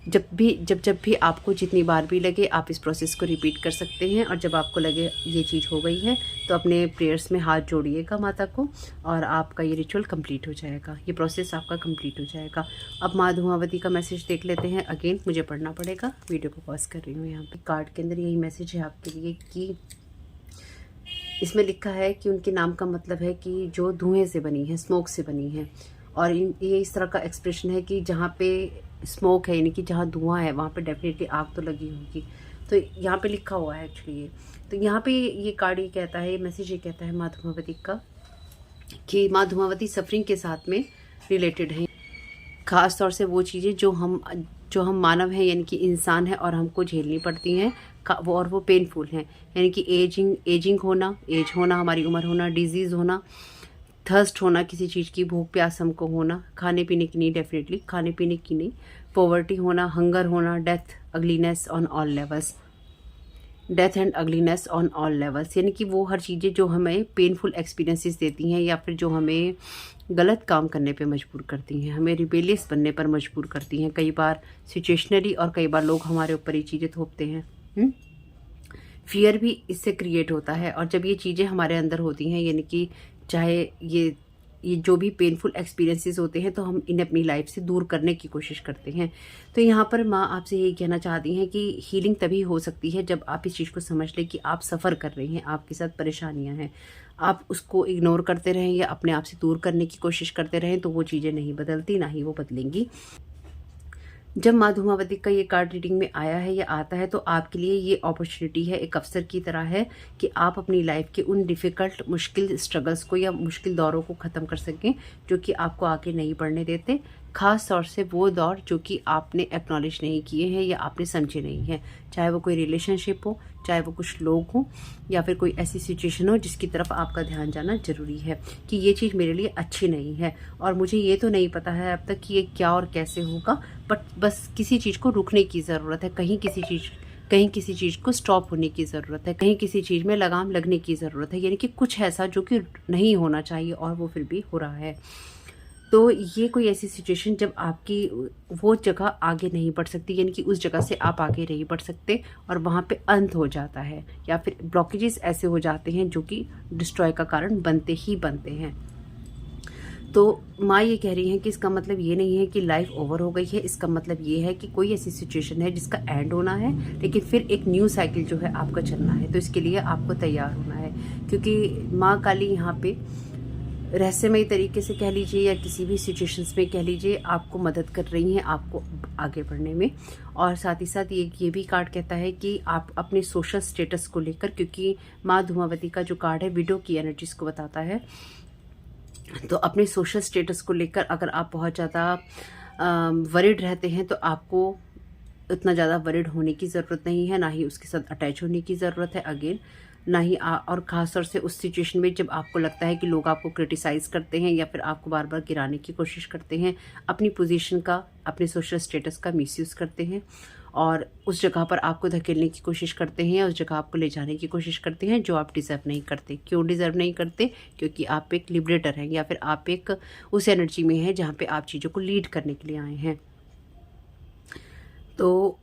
जब भी आपको जितनी बार भी लगे आप इस प्रोसेस को रिपीट कर सकते हैं। और जब आपको लगे ये चीज़ हो गई है तो अपने प्रेयर्स में हाथ जोड़िएगा माता को, और आपका ये रिचुअल कंप्लीट हो जाएगा, ये प्रोसेस आपका कंप्लीट हो जाएगा। अब माँ धुमावती का मैसेज देख लेते हैं। अगेन मुझे पढ़ना पड़ेगा, वीडियो को पॉज कर रही हूँ। यहाँ पे कार्ड के अंदर यही मैसेज है आपके लिए कि इसमें लिखा है कि उनके नाम का मतलब है कि जो धुएँ से बनी है, स्मोक से बनी है। और ये इस तरह का एक्सप्रेशन है कि जहाँ पे स्मोक है, यानी कि जहाँ धुआं है वहाँ पे डेफिनेटली आग तो लगी होगी। तो यहाँ पे लिखा हुआ है एक्चुअली ये। तो यहाँ पे ये कार्ड ये कहता है, ये मैसेज ये कहता है माँ धुमावती का, कि माँ धुमावती सफरिंग के साथ में रिलेटेड है। ख़ास तौर से वो चीज़ें जो हम मानव हैं, यानी कि इंसान है, और हमको झेलनी पड़ती हैं, वो पेनफुल हैं। यानी कि एजिंग होना, एज होना, हमारी उम्र होना, डिजीज़ होना, थर्स्ट होना, किसी चीज़ की भूख प्यास हमको होना, खाने पीने की नहीं, डेफिनेटली खाने पीने की नहीं, पॉवर्टी होना, हंगर होना, death ugliness on all levels, death and ugliness on all levels, यानी कि वो हर चीज़ें जो हमें पेनफुल एक्सपीरियंसेस देती हैं, या फिर जो हमें गलत काम करने पे मजबूर करती हैं, हमें रिबेलियस बनने पर मजबूर करती हैं। कई बार सिचुएशनली और कई बार लोग हमारे ऊपर ये चीज़ें थोपते हैं। फियर भी इससे क्रिएट होता है। और जब ये चीज़ें हमारे अंदर होती हैं, यानी कि चाहे ये जो भी पेनफुल एक्सपीरियंसेस होते हैं, तो हम इन्हें अपनी लाइफ से दूर करने की कोशिश करते हैं। तो यहाँ पर माँ आपसे यही कहना चाहती हैं कि हीलिंग तभी हो सकती है जब आप इस चीज़ को समझ लें कि आप सफ़र कर रहे हैं, आपके साथ परेशानियाँ हैं। आप उसको इग्नोर करते रहें या अपने आप से दूर करने की कोशिश करते रहें तो वो चीज़ें नहीं बदलती, ना ही वो बदलेंगी। जब माँ धुमावती का ये कार्ड रीडिंग में आया है या आता है, तो आपके लिए ये अपॉर्चुनिटी है, एक अवसर की तरह है कि आप अपनी लाइफ के उन डिफ़िकल्ट मुश्किल स्ट्रगल्स को या मुश्किल दौरों को ख़त्म कर सकें जो कि आपको आगे नहीं बढ़ने देते। ख़ास तौर से वो दौर जो कि आपने एक्नॉलेज नहीं किए हैं या आपने समझे नहीं हैं, चाहे वो कोई रिलेशनशिप हो, चाहे वो कुछ लोग हों, या फिर कोई ऐसी सिचुएशन हो जिसकी तरफ आपका ध्यान जाना ज़रूरी है कि ये चीज़ मेरे लिए अच्छी नहीं है और मुझे ये तो नहीं पता है अब तक कि ये क्या और कैसे होगा, बट बस किसी चीज़ को रुकने की ज़रूरत है, कहीं किसी चीज़ को स्टॉप होने की ज़रूरत है, कहीं किसी चीज़ में लगाम लगने की ज़रूरत है, यानी कि कुछ ऐसा जो कि नहीं होना चाहिए और वो फिर भी हो रहा है। तो ये कोई ऐसी सिचुएशन जब आपकी वो जगह आगे नहीं बढ़ सकती, यानी कि उस जगह से आप आगे नहीं बढ़ सकते और वहाँ पे अंत हो जाता है, या फिर ब्लॉकेजेस ऐसे हो जाते हैं जो कि डिस्ट्रॉय का कारण बनते ही बनते हैं। तो माँ ये कह रही हैं कि इसका मतलब ये नहीं है कि लाइफ ओवर हो गई है, इसका मतलब ये है कि कोई ऐसी सिचुएशन है जिसका एंड होना है, लेकिन फिर एक न्यू साइकिल जो है आपका चलना है। तो इसके लिए आपको तैयार होना है, क्योंकि माँ काली यहाँ पे रहस्यमय तरीके से कह लीजिए या किसी भी सिचुएशंस में कह लीजिए आपको मदद कर रही हैं आपको आगे बढ़ने में। और साथ ही साथ ये भी कार्ड कहता है कि आप अपने सोशल स्टेटस को लेकर, क्योंकि माँ धूमावती का जो कार्ड है विडो की एनर्जीज को बताता है, तो अपने सोशल स्टेटस को लेकर अगर आप बहुत ज़्यादा वरिड रहते हैं तो आपको उतना ज़्यादा वरिड होने की ज़रूरत नहीं है, ना ही उसके साथ अटैच होने की ज़रूरत है अगेन, ना ही और ख़ास तौर से उस सिचुएशन में जब आपको लगता है कि लोग आपको क्रिटिसाइज़ करते हैं या फिर आपको बार बार गिराने की कोशिश करते हैं, अपनी पोजीशन का, अपने सोशल स्टेटस का मिसयूज़ करते हैं और उस जगह पर आपको धकेलने की कोशिश करते हैं, उस जगह आपको ले जाने की कोशिश करते हैं जो आप डिज़र्व नहीं करते। क्यों डिज़र्व नहीं करते? क्योंकि आप एक लिबरेटर हैं या फिर आप एक उस एनर्जी में हैं जहाँ पे आप चीज़ों को लीड करने के लिए आए हैं। तो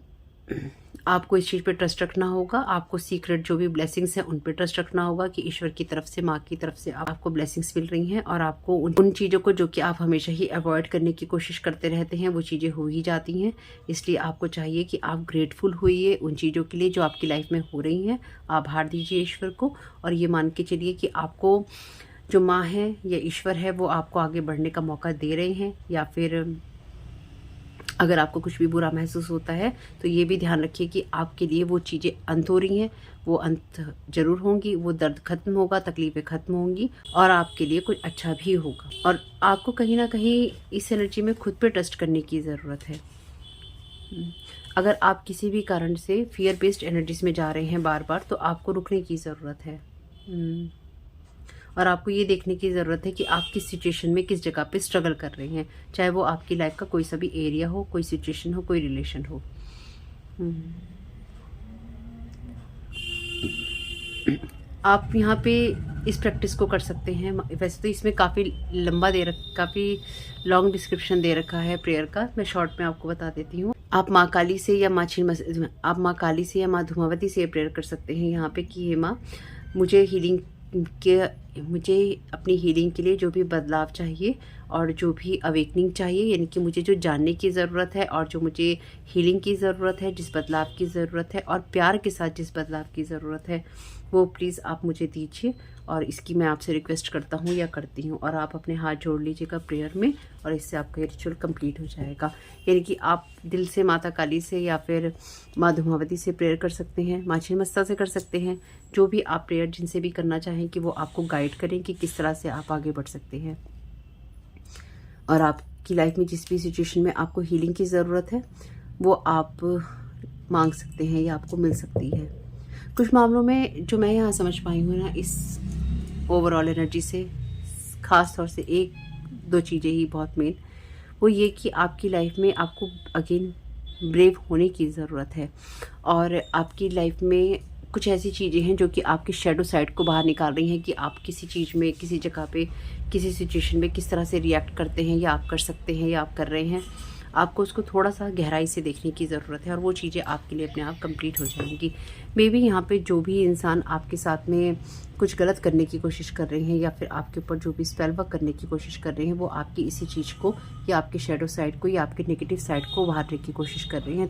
आपको इस चीज़ पे ट्रस्ट रखना होगा, आपको सीक्रेट जो भी ब्लेसिंग्स हैं उन पे ट्रस्ट रखना होगा कि ईश्वर की तरफ से, माँ की तरफ से आपको ब्लेसिंग्स मिल रही हैं और आपको उन चीज़ों को जो कि आप हमेशा ही अवॉइड करने की कोशिश करते रहते हैं वो चीज़ें हो ही जाती हैं। इसलिए आपको चाहिए कि आप ग्रेटफुल होइए उन चीज़ों के लिए जो आपकी लाइफ में हो रही हैं, आभार दीजिए ईश्वर को और ये मान के चलिए कि आपको जो माँ है या ईश्वर है वो आपको आगे बढ़ने का मौका दे रहे हैं। या फिर अगर आपको कुछ भी बुरा महसूस होता है तो ये भी ध्यान रखिए कि आपके लिए वो चीज़ें अंत हो रही हैं, वो अंत ज़रूर होंगी, वो दर्द ख़त्म होगा, तकलीफ़ें ख़त्म होंगी और आपके लिए कुछ अच्छा भी होगा। और आपको कहीं ना कहीं इस एनर्जी में खुद पे ट्रस्ट करने की ज़रूरत है। अगर आप किसी भी कारण से फियर बेस्ड एनर्जीज में जा रहे हैं बार बार, तो आपको रुकने की ज़रूरत है और आपको ये देखने की ज़रूरत है कि आप किस सिचुएशन में किस जगह पे स्ट्रगल कर रहे हैं, चाहे वो आपकी लाइफ का कोई सा भी एरिया हो, कोई सिचुएशन हो, कोई रिलेशन हो। आप यहाँ पे इस प्रैक्टिस को कर सकते हैं। वैसे तो इसमें काफ़ी लंबा काफ़ी लॉन्ग डिस्क्रिप्शन दे रखा है प्रेयर का, मैं शॉर्ट में आपको बता देती हूँ। आप माँ काली से या माँ काली से या माँ धूमावती से प्रेयर कर सकते हैं यहाँ पे कि हे माँ, मुझे अपनी हीलिंग के लिए जो भी बदलाव चाहिए और जो भी अवेकनिंग चाहिए, यानी कि मुझे जो जानने की ज़रूरत है और जो मुझे हीलिंग की ज़रूरत है, जिस बदलाव की ज़रूरत है और प्यार के साथ जिस बदलाव की ज़रूरत है, वो प्लीज़ आप मुझे दीजिए। और इसकी मैं आपसे रिक्वेस्ट करता हूँ या करती हूँ और आप अपने हाथ जोड़ लीजिएगा प्रेयर में और इससे आपका ये रिचुअल कंप्लीट हो जाएगा। यानी कि आप दिल से माता काली से या फिर माँ धूमावती से प्रेयर कर सकते हैं, माँ छिन्नमस्ता से कर सकते हैं, जो भी आप प्रेयर जिनसे भी करना चाहें कि वो आपको गाइड करें कि किस तरह से आप आगे बढ़ सकते हैं। और आपकी लाइफ में जिस भी सिचुएशन में आपको हीलिंग की ज़रूरत है वो आप मांग सकते हैं या आपको मिल सकती है। कुछ मामलों में जो मैं यहाँ समझ पाई हूँ ना, इस ओवरऑल एनर्जी से ख़ास तौर से एक दो चीज़ें ही बहुत मेन, वो ये कि आपकी लाइफ में आपको अगेन ब्रेव होने की ज़रूरत है और आपकी लाइफ में कुछ ऐसी चीज़ें हैं जो कि आपकी शैडो साइड को बाहर निकाल रही हैं कि आप किसी चीज़ में, किसी जगह पे, किसी सिचुएशन में किस तरह से रिएक्ट करते हैं या आप कर सकते हैं या आप कर रहे हैं। आपको उसको थोड़ा सा गहराई से देखने की ज़रूरत है और वो चीज़ें आपके लिए अपने आप कंप्लीट हो जाएंगी। मे बी यहाँ पे जो भी इंसान आपके साथ में कुछ गलत करने की कोशिश कर रहे हैं या फिर आपके ऊपर जो भी स्पेल वर्क करने की कोशिश कर रहे हैं, वो आपकी इसी चीज़ को या आपके शैडो साइड को या आपके नेगेटिव साइड को उभारने की कोशिश कर रहे हैं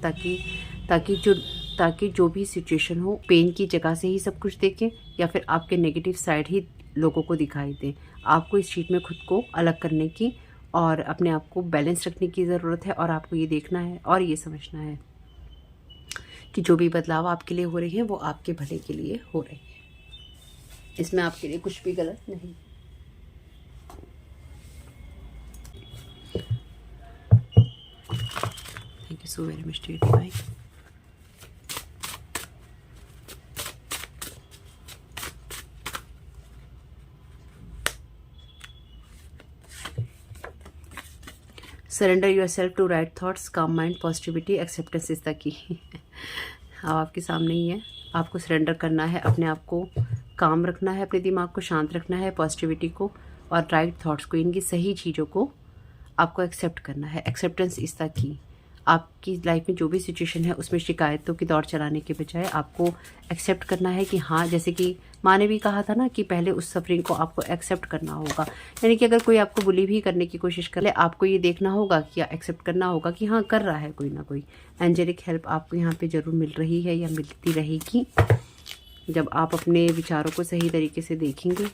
ताकि जो भी सिचुएशन हो पेन की जगह से ही सब कुछ देखें या फिर आपके नेगेटिव साइड ही लोगों को दिखाई दें। आपको इस चीज़ में खुद को अलग करने की और अपने आप को बैलेंस रखने की ज़रूरत है और आपको ये देखना है और ये समझना है कि जो भी बदलाव आपके लिए हो रहे हैं वो आपके भले के लिए हो रहे हैं, इसमें आपके लिए कुछ भी गलत नहीं। Thank you so very much to divine. Surrender your self to right thoughts, calm mind, positivity, acceptance is the key. अब आपके सामने ही है, आपको सरेंडर करना है, अपने आप को काम रखना है, अपने दिमाग को शांत रखना है, पॉजिटिविटी को और राइट थॉट्स को, इनकी सही चीज़ों को आपको एक्सेप्ट करना है। एक्सेप्टेंस इस तक की आपकी लाइफ में जो भी सिचुएशन है उसमें शिकायतों की दौड़ चलाने के बजाय आपको एक्सेप्ट करना है कि हाँ, जैसे कि माँ ने भी कहा था ना कि पहले उस सफरिंग को आपको एक्सेप्ट करना होगा। यानी कि अगर कोई आपको बुली भी करने की कोशिश करे, आपको ये देखना होगा कि या एक्सेप्ट करना होगा कि हाँ, कर रहा है कोई ना कोई। एंजेलिक हेल्प आपको यहाँ पे ज़रूर मिल रही है या मिलती रहेगी जब आप अपने विचारों को सही तरीके से देखेंगे।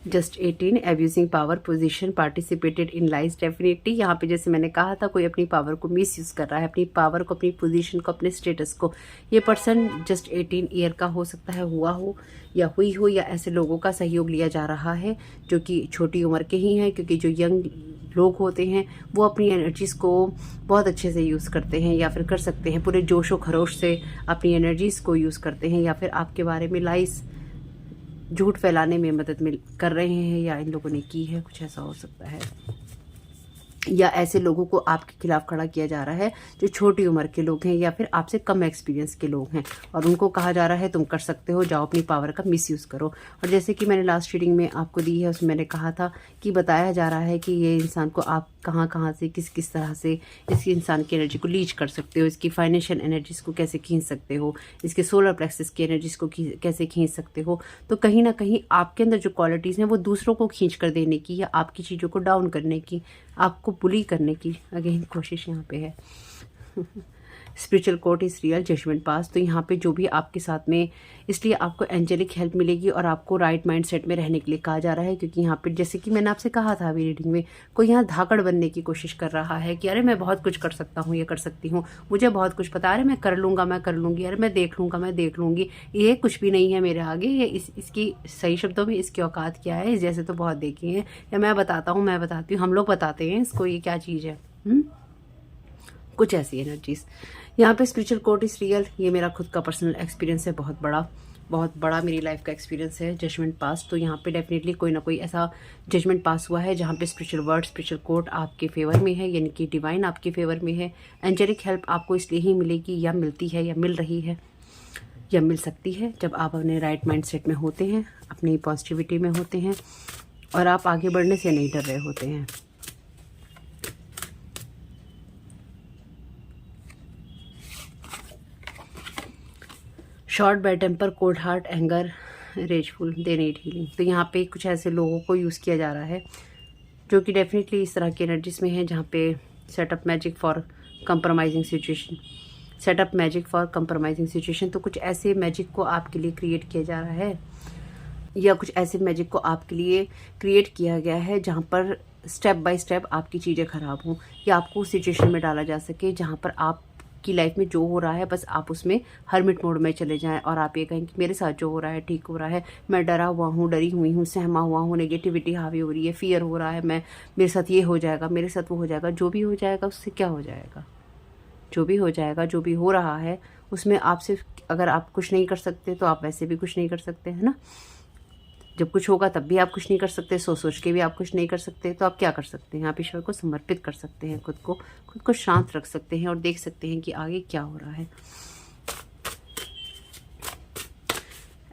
Just 18 abusing power position participated in lies. Definitely यहाँ पे जैसे मैंने कहा था, कोई अपनी पावर को मिस यूज़ कर रहा है, अपनी पावर को, अपनी पोजीशन को, अपने स्टेटस को। ये पर्सन जस्ट 18 ईयर का हो सकता है, हुआ हो या हुई हो, या ऐसे लोगों का सहयोग लिया जा रहा है जो कि छोटी उम्र के ही हैं, क्योंकि जो यंग लोग होते हैं वो अपनी एनर्जीज़ को बहुत अच्छे से यूज़ करते हैं या फिर कर सकते हैं, पूरे जोशो खरोश से अपनी एनर्जीज़ को यूज़ करते हैं, या फिर आपके बारे में लाइस झूठ फैलाने में मदद मिल कर रहे हैं, या इन लोगों ने की है, कुछ ऐसा हो सकता है। या ऐसे लोगों को आपके खिलाफ खड़ा किया जा रहा है जो छोटी उम्र के लोग हैं या फिर आपसे कम एक्सपीरियंस के लोग हैं, और उनको कहा जा रहा है तुम कर सकते हो, जाओ अपनी पावर का मिसयूज़ करो। और जैसे कि मैंने लास्ट रीडिंग में आपको दी है, उसमें मैंने कहा था कि बताया जा रहा है कि ये इंसान को आप कहाँ कहाँ से किस किस तरह से इस इंसान की एनर्जी को लीच कर सकते हो, इसकी फाइनेंशियल एनर्जीज़ को कैसे खींच सकते हो, इसके सोलर प्लेक्सस की एनर्जीज़ को कैसे खींच सकते हो। तो कहीं ना कहीं आपके अंदर जो क्वालिटीज़ हैं वो दूसरों को खींच कर देने की या आपकी चीज़ों को डाउन करने की, आपको बुली करने की अगेन कोशिश यहाँ पे है। Spiritual court is real, judgment pass. तो यहाँ पे जो भी आपके साथ में, इसलिए आपको एंजेलिक हेल्प मिलेगी और आपको राइट माइंड सेट में रहने के लिए कहा जा रहा है, क्योंकि यहाँ पे जैसे कि मैंने आपसे कहा था अभी रीडिंग में, कोई यहाँ धाकड़ बनने की कोशिश कर रहा है कि अरे मैं बहुत कुछ कर सकता हूँ, ये कर सकती हूँ, मुझे बहुत कुछ पता, अरे मैं कर लूँगा, मैं कर लूँगी, अरे मैं देख लूँगा, मैं देख लूँगी, ये कुछ भी नहीं है मेरे आगे, ये इसकी सही शब्दों में इसकी औकात क्या है, इस जैसे तो बहुत देखी है, या मैं बताता हूँ, मैं बताती हूँ, हम लोग बताते हैं इसको ये क्या चीज़ है। कुछ ऐसी एनर्जीज यहाँ पे। स्पिरिचुअल कोर्ट इज रियल, ये मेरा खुद का पर्सनल एक्सपीरियंस है, बहुत बड़ा मेरी लाइफ का एक्सपीरियंस है। जजमेंट पास, तो यहाँ पे डेफिनेटली कोई ना कोई ऐसा जजमेंट पास हुआ है जहाँ पे स्पिरिचुअल वर्ड, स्पिरिचुअल कोर्ट आपके फेवर में है, यानी कि डिवाइन आपके फेवर में है। एंजेलिक हेल्प आपको इसलिए ही मिलेगी या मिलती है या मिल रही है या मिल सकती है जब आप अपने राइट माइंड सेट में होते हैं, अपनी पॉजिटिविटी में होते हैं और आप आगे बढ़ने से नहीं डर रहे होते हैं। Short by temper, cold heart, anger, rageful, they need healing. तो यहाँ पे कुछ ऐसे लोगों को यूज़ किया जा रहा है जो कि डेफिनेटली इस तरह की एनर्जीज में है, जहाँ पे setup magic for compromising situation, setup magic for compromising situation. तो कुछ ऐसे मैजिक को आपके लिए क्रिएट किया जा रहा है, या कुछ ऐसे मैजिक को आपके लिए क्रिएट किया गया है जहाँ पर स्टेप बाय स्टेप आपकी चीज़ें ख़राब हों, या आपको उस सिचुएशन में डाला जा सके जहाँ पर आप की लाइफ में जो हो रहा है बस आप उसमें हर्मिट मोड में चले जाएं और आप ये कहें कि मेरे साथ जो हो रहा है ठीक हो रहा है, मैं डरा हुआ हूँ, डरी हुई हूँ, सहमा हुआ हूँ, नेगेटिविटी हावी हो रही है, फियर हो रहा है, मैं मेरे साथ ये हो जाएगा, मेरे साथ वो हो जाएगा। जो भी हो जाएगा उससे क्या हो जाएगा, जो भी हो जाएगा, जो भी हो रहा है उसमें आप सिर्फ, अगर आप कुछ नहीं कर सकते तो आप वैसे भी कुछ नहीं कर सकते, है ना। जब कुछ होगा तब भी आप कुछ नहीं कर सकते, सोच के भी आप कुछ नहीं कर सकते, तो आप क्या कर सकते हैं, आप ईश्वर को समर्पित कर सकते हैं, खुद को शांत रख सकते हैं और देख सकते हैं कि आगे क्या हो रहा है।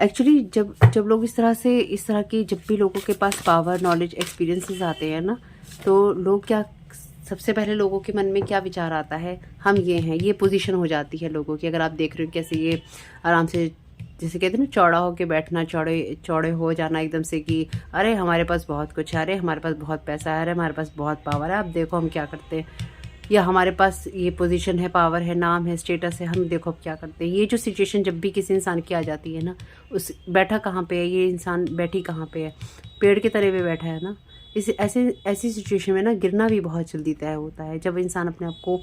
एक्चुअली जब लोग इस तरह के जब भी लोगों के पास पावर, नॉलेज, एक्सपीरियंसेस आते हैं ना, तो लोग क्या, सबसे पहले लोगों के मन में क्या विचार आता है, हम ये हैं, ये पोजीशन हो जाती है लोगों की। अगर आप देख रहे हो कैसे ये आराम से, जैसे कहते हैं ना, चौड़ा होके बैठना, चौड़े हो जाना एकदम से कि अरे हमारे पास बहुत कुछ है, अरे हमारे पास बहुत पैसा है, अरे हमारे पास बहुत पावर है, अब देखो हम क्या करते हैं, या हमारे पास ये पोजीशन है, पावर है, नाम है, स्टेटस है, हम देखो अब क्या करते हैं। ये जो सिचुएशन जब भी किसी इंसान की आ जाती है ना, उस बैठा कहाँ पे है ये इंसान, बैठी कहाँ पे है, पेड़ के तले पे बैठा है ना। इस ऐसी सिचुएशन में ना गिरना भी बहुत जल्दी तय होता है, जब इंसान अपने आप को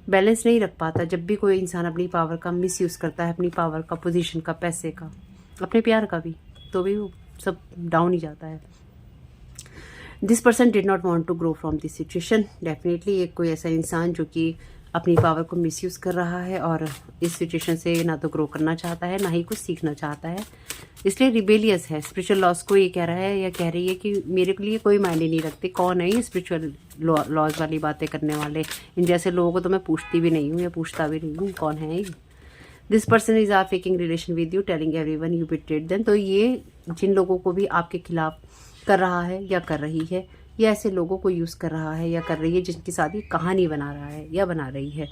बैलेंस नहीं रख पाता। जब भी कोई इंसान अपनी पावर का मिसयूज़ करता है, अपनी पावर का, पोजीशन का, पैसे का, अपने प्यार का भी, तो भी वो सब डाउन ही जाता है। This person did not want to grow from this situation. Definitely एक कोई ऐसा इंसान जो कि अपनी पावर को मिसयूज़ कर रहा है और इस सिचुएशन से ना तो ग्रो करना चाहता है, ना ही कुछ सीखना चाहता है, इसलिए रिबेलियस है। स्पिरिचुअल लॉज को ये कह रहा है या कह रही है कि मेरे लिए कोई मायने नहीं रखते, कौन है ये स्पिरिचुअल लॉज वाली बातें करने वाले, इन जैसे लोगों को तो मैं पूछती भी नहीं हूँ या पूछता भी नहीं हूँ, कौन है ये। This person is are faking relation with you, telling everyone you betrayed them. तो ये जिन लोगों को भी आपके खिलाफ कर रहा है या कर रही है, या ऐसे लोगों को यूज़ कर रहा है या कर रही है जिनके साथ ये कहानी बना रहा है या बना रही है,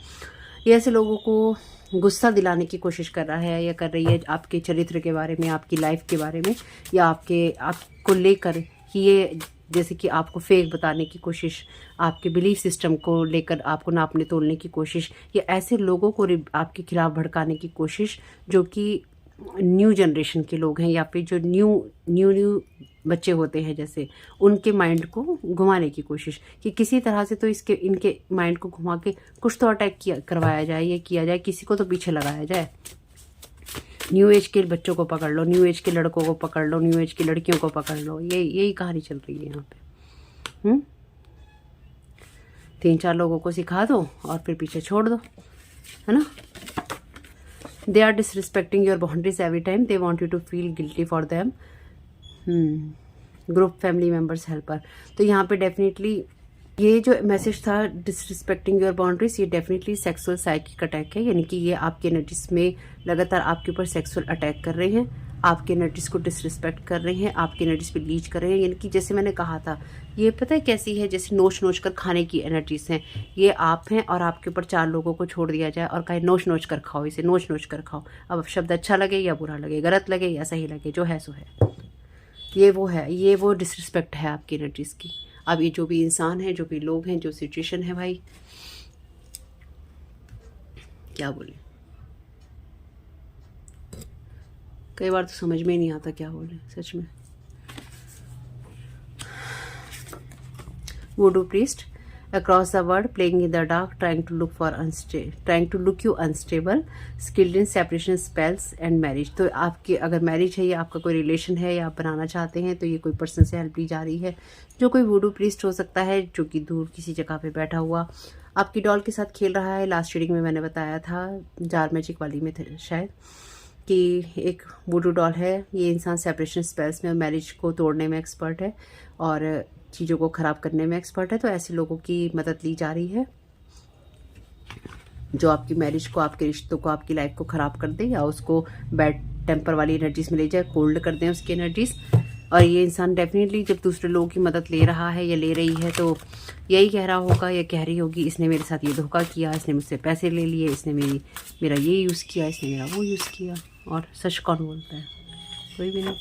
या ऐसे लोगों को गुस्सा दिलाने की कोशिश कर रहा है या कर रही है आपके चरित्र के बारे में, आपकी लाइफ के बारे में, या आपको लेकर कि ये जैसे कि आपको फेक बताने की कोशिश, आपके बिलीफ सिस्टम को लेकर आपको नापने तोलने की कोशिश, या ऐसे लोगों को आपके खिलाफ भड़काने की कोशिश जो कि न्यू जनरेशन के लोग हैं, या फिर जो न्यू बच्चे होते हैं, जैसे उनके माइंड को घुमाने की कोशिश कि किसी तरह से तो इनके माइंड को घुमा के कुछ तो अटैक करवाया जाए, या किया जाए, किसी को तो पीछे लगाया जाए। न्यू एज के बच्चों को पकड़ लो, न्यू एज के लड़कों को पकड़ लो, न्यू एज की लड़कियों को पकड़ लो, यही कहानी चल रही है यहाँ पे। 3-4 लोगों को सिखा दो और फिर पीछे छोड़ दो, है ना। They are disrespecting your boundaries every time, they want you to feel guilty for them. Group family members helper, तो यहाँ पे डेफिनेटली ये जो मैसेज था डिसरिस्पेक्टिंग योर बाउंड्रीज, ये डेफिनेटली सेक्सुअल साइकिक अटैक है, यानी कि ये आपके एनर्जीज में लगातार आपके ऊपर सेक्सुअल अटैक कर रहे हैं, आपके एनर्जीज को डिसरिस्पेक्ट कर रहे हैं, आपके एनर्जीज पे लीच कर रहे हैं। यानी कि जैसे मैंने कहा था, ये पता है कैसी है, जैसे नोच कर खाने की एनर्जीज हैं। ये आप हैं और आपके ऊपर 4 लोगों को छोड़ दिया जाए और कहे नोच कर खाओ, इसे नोच कर खाओ। अब शब्द अच्छा लगे या बुरा लगे, गलत लगे या सही लगे, जो है सो है। ये वो डिसरिस्पेक्ट है आपकी एनर्जीज की। अब ये जो भी इंसान है, जो भी लोग हैं, जो सिचुएशन है, भाई क्या बोले, कई बार तो समझ में ही नहीं आता क्या बोले सच में। वुडू priest across the world, playing in the dark, trying to look you unstable, skilled in separation spells and marriage। तो आपकी अगर मैरिज है या आपका कोई रिलेशन है या आप बनाना चाहते हैं, तो ये कोई पर्सन से हेल्प ली जा रही है, जो कोई वुडू प्रीस्ट हो सकता है, जो कि दूर किसी जगह पे बैठा हुआ आपकी डॉल के साथ खेल रहा है। लास्ट रीडिंग में मैंने बताया था, जार मैजिक वाली में थे शायद, कि एक वुडू डॉल है। ये इंसान सेपरेशन स्पेल्स में और मैरिज को तोड़ने में एक्सपर्ट है और चीज़ों को ख़राब करने में एक्सपर्ट है। तो ऐसे लोगों की मदद ली जा रही है जो आपकी मैरिज को, आपके रिश्तों को, आपकी लाइफ को ख़राब कर दे, या उसको बैड टेम्पर वाली एनर्जीज में ले जाए, कोल्ड कर दें उसकी एनर्जीज। और ये इंसान डेफिनेटली जब दूसरे लोगों की मदद ले रहा है या ले रही है, तो यही कह रहा होगा या कह रही होगी, इसने मेरे साथ ये धोखा किया, इसने मुझसे पैसे ले लिए, इसने मेरा ये यूज़ किया, इसने मेरा वो यूज़ किया। और सच कौन बोलता है? कोई भी नहीं।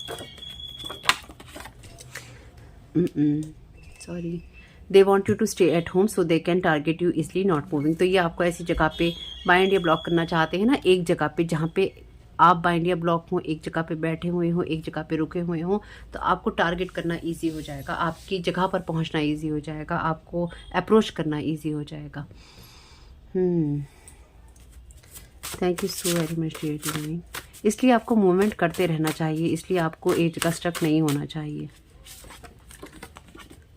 Sorry. They want you to stay at home so they can target you easily not moving. तो ये आपको ऐसी जगह पे बाइंड या ब्लॉक करना चाहते हैं ना, एक जगह पे जहाँ पे आप बाइंड या ब्लॉक हो, एक जगह पे बैठे हुए हो, एक जगह पे रुके हुए हो, तो आपको टारगेट करना ईजी हो जाएगा, आपकी जगह पर पहुँचना ईजी हो जाएगा, आपको अप्रोच करना ईजी हो जाएगा। Thank you so very much dear divine. इसलिए आपको मूवमेंट करते रहना चाहिए, इसलिए आपको एक जगह स्टक नहीं होना चाहिए।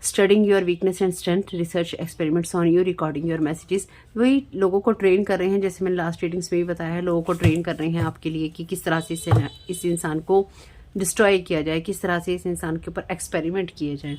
Studying your weakness and strength, research experiments on you, recording your messages. वही लोगों को ट्रेन कर रहे हैं, जैसे मैंने लास्ट रीडिंग्स में भी बताया है, लोगों को ट्रेन कर रहे हैं आपके लिए कि किस तरह से इस इंसान को डिस्ट्रॉय किया जाए, किस तरह से इस इंसान के ऊपर एक्सपेरिमेंट किए जाए।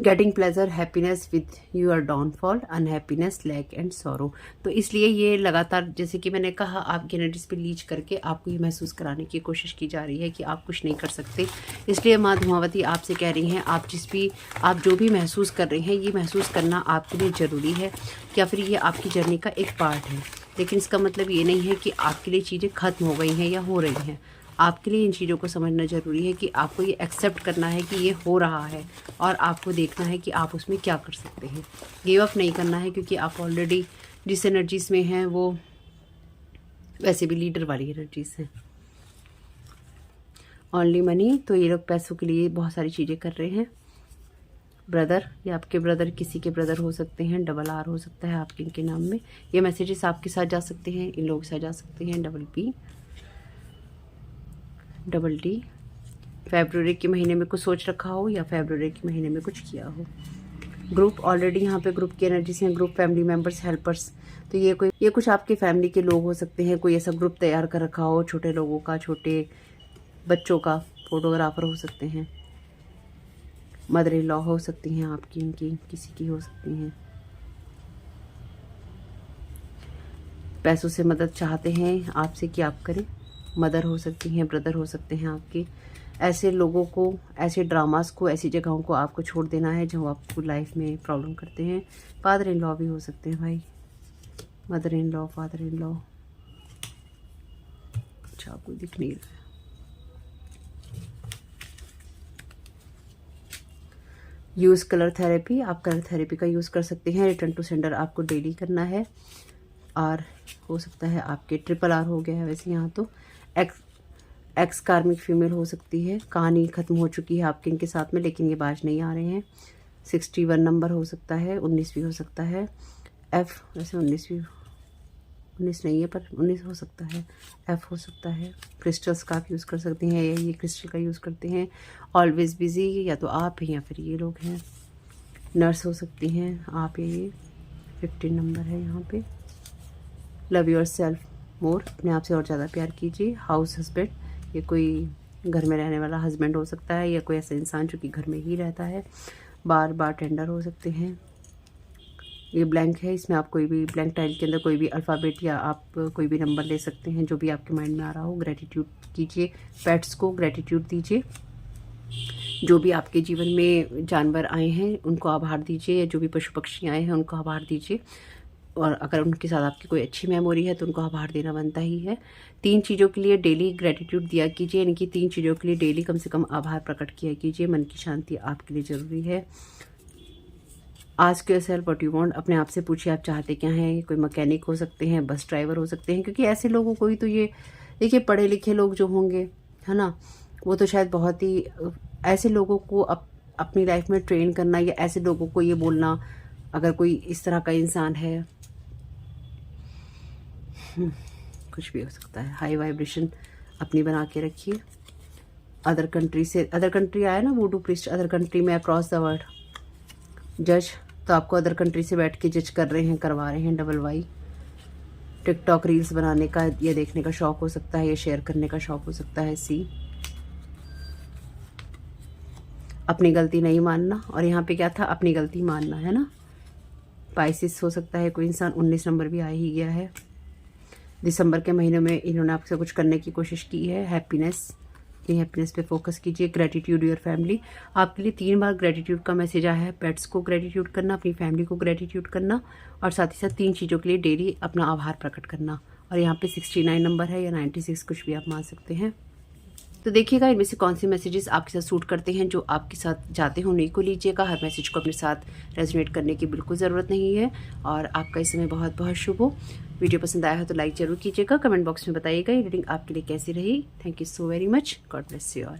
Getting pleasure, happiness with your downfall, unhappiness, lack and sorrow. तो इसलिए ये लगातार, जैसे कि मैंने कहा, आपकी एनर्जीज पे लीच करके आपको ये महसूस कराने की कोशिश की जा रही है कि आप कुछ नहीं कर सकते। इसलिए माँ धुमावती आपसे कह रही हैं, आप जो भी महसूस कर रहे हैं, ये महसूस करना आपके लिए ज़रूरी है, या फिर ये आपकी जर्नी का एक पार्ट है। लेकिन इसका मतलब ये नहीं है कि आपके लिए चीज़ें ख़त्म हो गई हैं या हो रही हैं। आपके लिए इन चीज़ों को समझना ज़रूरी है कि आपको ये एक्सेप्ट करना है कि ये हो रहा है, और आपको देखना है कि आप उसमें क्या कर सकते हैं। गिव अप नहीं करना है, क्योंकि आप ऑलरेडी जिस एनर्जीज में हैं वो वैसे भी लीडर वाली एनर्जीज हैं। ओनली मनी, तो ये लोग पैसों के लिए बहुत सारी चीज़ें कर रहे हैं। ब्रदर, या आपके ब्रदर किसी के ब्रदर हो सकते हैं, डबल आर हो सकता है आपके इनके नाम में। ये मैसेजेस आपके साथ जा सकते हैं, इन लोगों के साथ जा सकते हैं। डबल पी, डबल डी, फरवरी के महीने में कुछ सोच रखा हो या फरवरी के महीने में कुछ किया हो। ग्रुप, ऑलरेडी यहाँ पे ग्रुप की एनर्जीज हैं, ग्रुप फैमिली मेंबर्स, हेल्पर्स। तो ये कुछ आपके फैमिली के लोग हो सकते हैं, कोई ऐसा ग्रुप तैयार कर रखा हो, छोटे लोगों का, छोटे बच्चों का, फोटोग्राफर हो सकते हैं, मदर इन लॉ हो सकती हैं आपकी, इनकी किसी की हो सकती हैं। पैसों से मदद चाहते हैं आपसे कि आप करें, मदर हो सकती हैं, ब्रदर हो सकते हैं आपके, ऐसे लोगों को, ऐसे ड्रामास को, ऐसी जगहों को आपको छोड़ देना है जो आपको लाइफ में प्रॉब्लम करते हैं। फादर इन लॉ भी हो सकते हैं भाई, mother in law, father in law, कुछ आपको दिख नहीं रहा है। यूज़ कलर थेरेपी, आप कलर थेरेपी का यूज़ कर सकते हैं। रिटर्न टू सेंडर आपको डेली करना है। और हो सकता है आपके RRR हो गया है वैसे यहाँ तो। एक्स कार्मिक फीमेल हो सकती है, कहानी ख़त्म हो चुकी है आपके इनके साथ में, लेकिन ये बाज नहीं आ रहे हैं। 61 नंबर हो सकता है, 19 भी हो सकता है। F वैसे 19 भी, 19 नहीं है पर 19 हो सकता है। F हो सकता है। क्रिस्टल्स का आप यूज़ कर सकते हैं, ये क्रिस्टल का यूज़ करते हैं। ऑलवेज बिजी, या तो आप हैं या फिर ये लोग हैं। नर्स हो सकती हैं आप, ये 15 नंबर है यहाँ पे। लव योर सेल्फ मोर, अपने आप से और ज़्यादा प्यार कीजिए। हाउस हस्बैंड, ये कोई घर में रहने वाला हस्बैंड हो सकता है या कोई ऐसा इंसान जो कि घर में ही रहता है। बार टेंडर हो सकते हैं। ये ब्लैंक है, इसमें आप कोई भी ब्लैंक टाइल के अंदर कोई भी अल्फ़ाबेट या आप कोई भी नंबर ले सकते हैं जो भी आपके माइंड में आ रहा हो। ग्रेटिट्यूड कीजिए, पेट्स को ग्रेटिट्यूड दीजिए। जो भी आपके जीवन में जानवर आए हैं उनको आभार दीजिए, या जो भी पशु पक्षी आए हैं उनको आभार दीजिए। और अगर उनके साथ आपकी कोई अच्छी मेमोरी है तो उनको आभार देना बनता ही है। 3 चीज़ों के लिए डेली ग्रेटिट्यूड दिया कीजिए, यानी कि 3 चीज़ों के लिए डेली कम से कम आभार प्रकट किया कीजिए। मन की शांति आपके लिए ज़रूरी है। Ask yourself what you want, अपने आप से पूछिए आप चाहते क्या हैं। कोई मैकेनिक हो सकते हैं, बस ड्राइवर हो सकते हैं, क्योंकि ऐसे लोगों को ही तो ये देखिए, पढ़े लिखे लोग जो होंगे है ना, वो तो शायद बहुत ही ऐसे लोगों को अपनी लाइफ में ट्रेन करना, या ऐसे लोगों को ये बोलना, अगर कोई इस तरह का इंसान है, कुछ भी हो सकता है। हाई वाइब्रेशन अपनी बना के रखिए। अदर कंट्री से, अदर कंट्री आया ना वुडू प्रीस्ट, अदर कंट्री में अक्रॉस द वर्ल्ड जज, तो आपको अदर कंट्री से बैठ के जज कर रहे हैं, करवा रहे हैं। डबल वाई, टिकटॉक रील्स बनाने का या देखने का शौक हो सकता है, या शेयर करने का शौक हो सकता है। सी, अपनी गलती नहीं मानना, और यहाँ पे क्या था, अपनी गलती मानना है ना। पाइसिस हो सकता है कोई इंसान, 19 नंबर भी आ ही गया है। दिसंबर के महीने में इन्होंने आपसे कुछ करने की कोशिश की है। हैप्पीनेस, ये हैप्पीनेस पे फोकस कीजिए। ग्रेटिट्यूड योर फैमिली, आपके लिए 3 बार ग्रेटिट्यूड का मैसेज आया है। पेट्स को ग्रेटिट्यूड करना, अपनी फैमिली को ग्रेटिट्यूड करना, और साथ ही साथ 3 चीज़ों के लिए डेली अपना आभार प्रकट करना। और यहाँ पे 69 नंबर है, या 96, कुछ भी आप मान सकते हैं। तो देखिएगा इनमें से कौन से मैसेजेस आपके साथ सूट करते हैं। जो आपके साथ जाते हो उन्हीं को लीजिएगा, हर मैसेज को अपने साथ रेजोनेट करने की बिल्कुल ज़रूरत नहीं है। और आपका इस समय बहुत बहुत शुभ हो। वीडियो पसंद आया हो तो लाइक ज़रूर कीजिएगा, कमेंट बॉक्स में बताइएगा ये रीडिंग आपके लिए कैसी रही। Thank you so very much, God bless you all.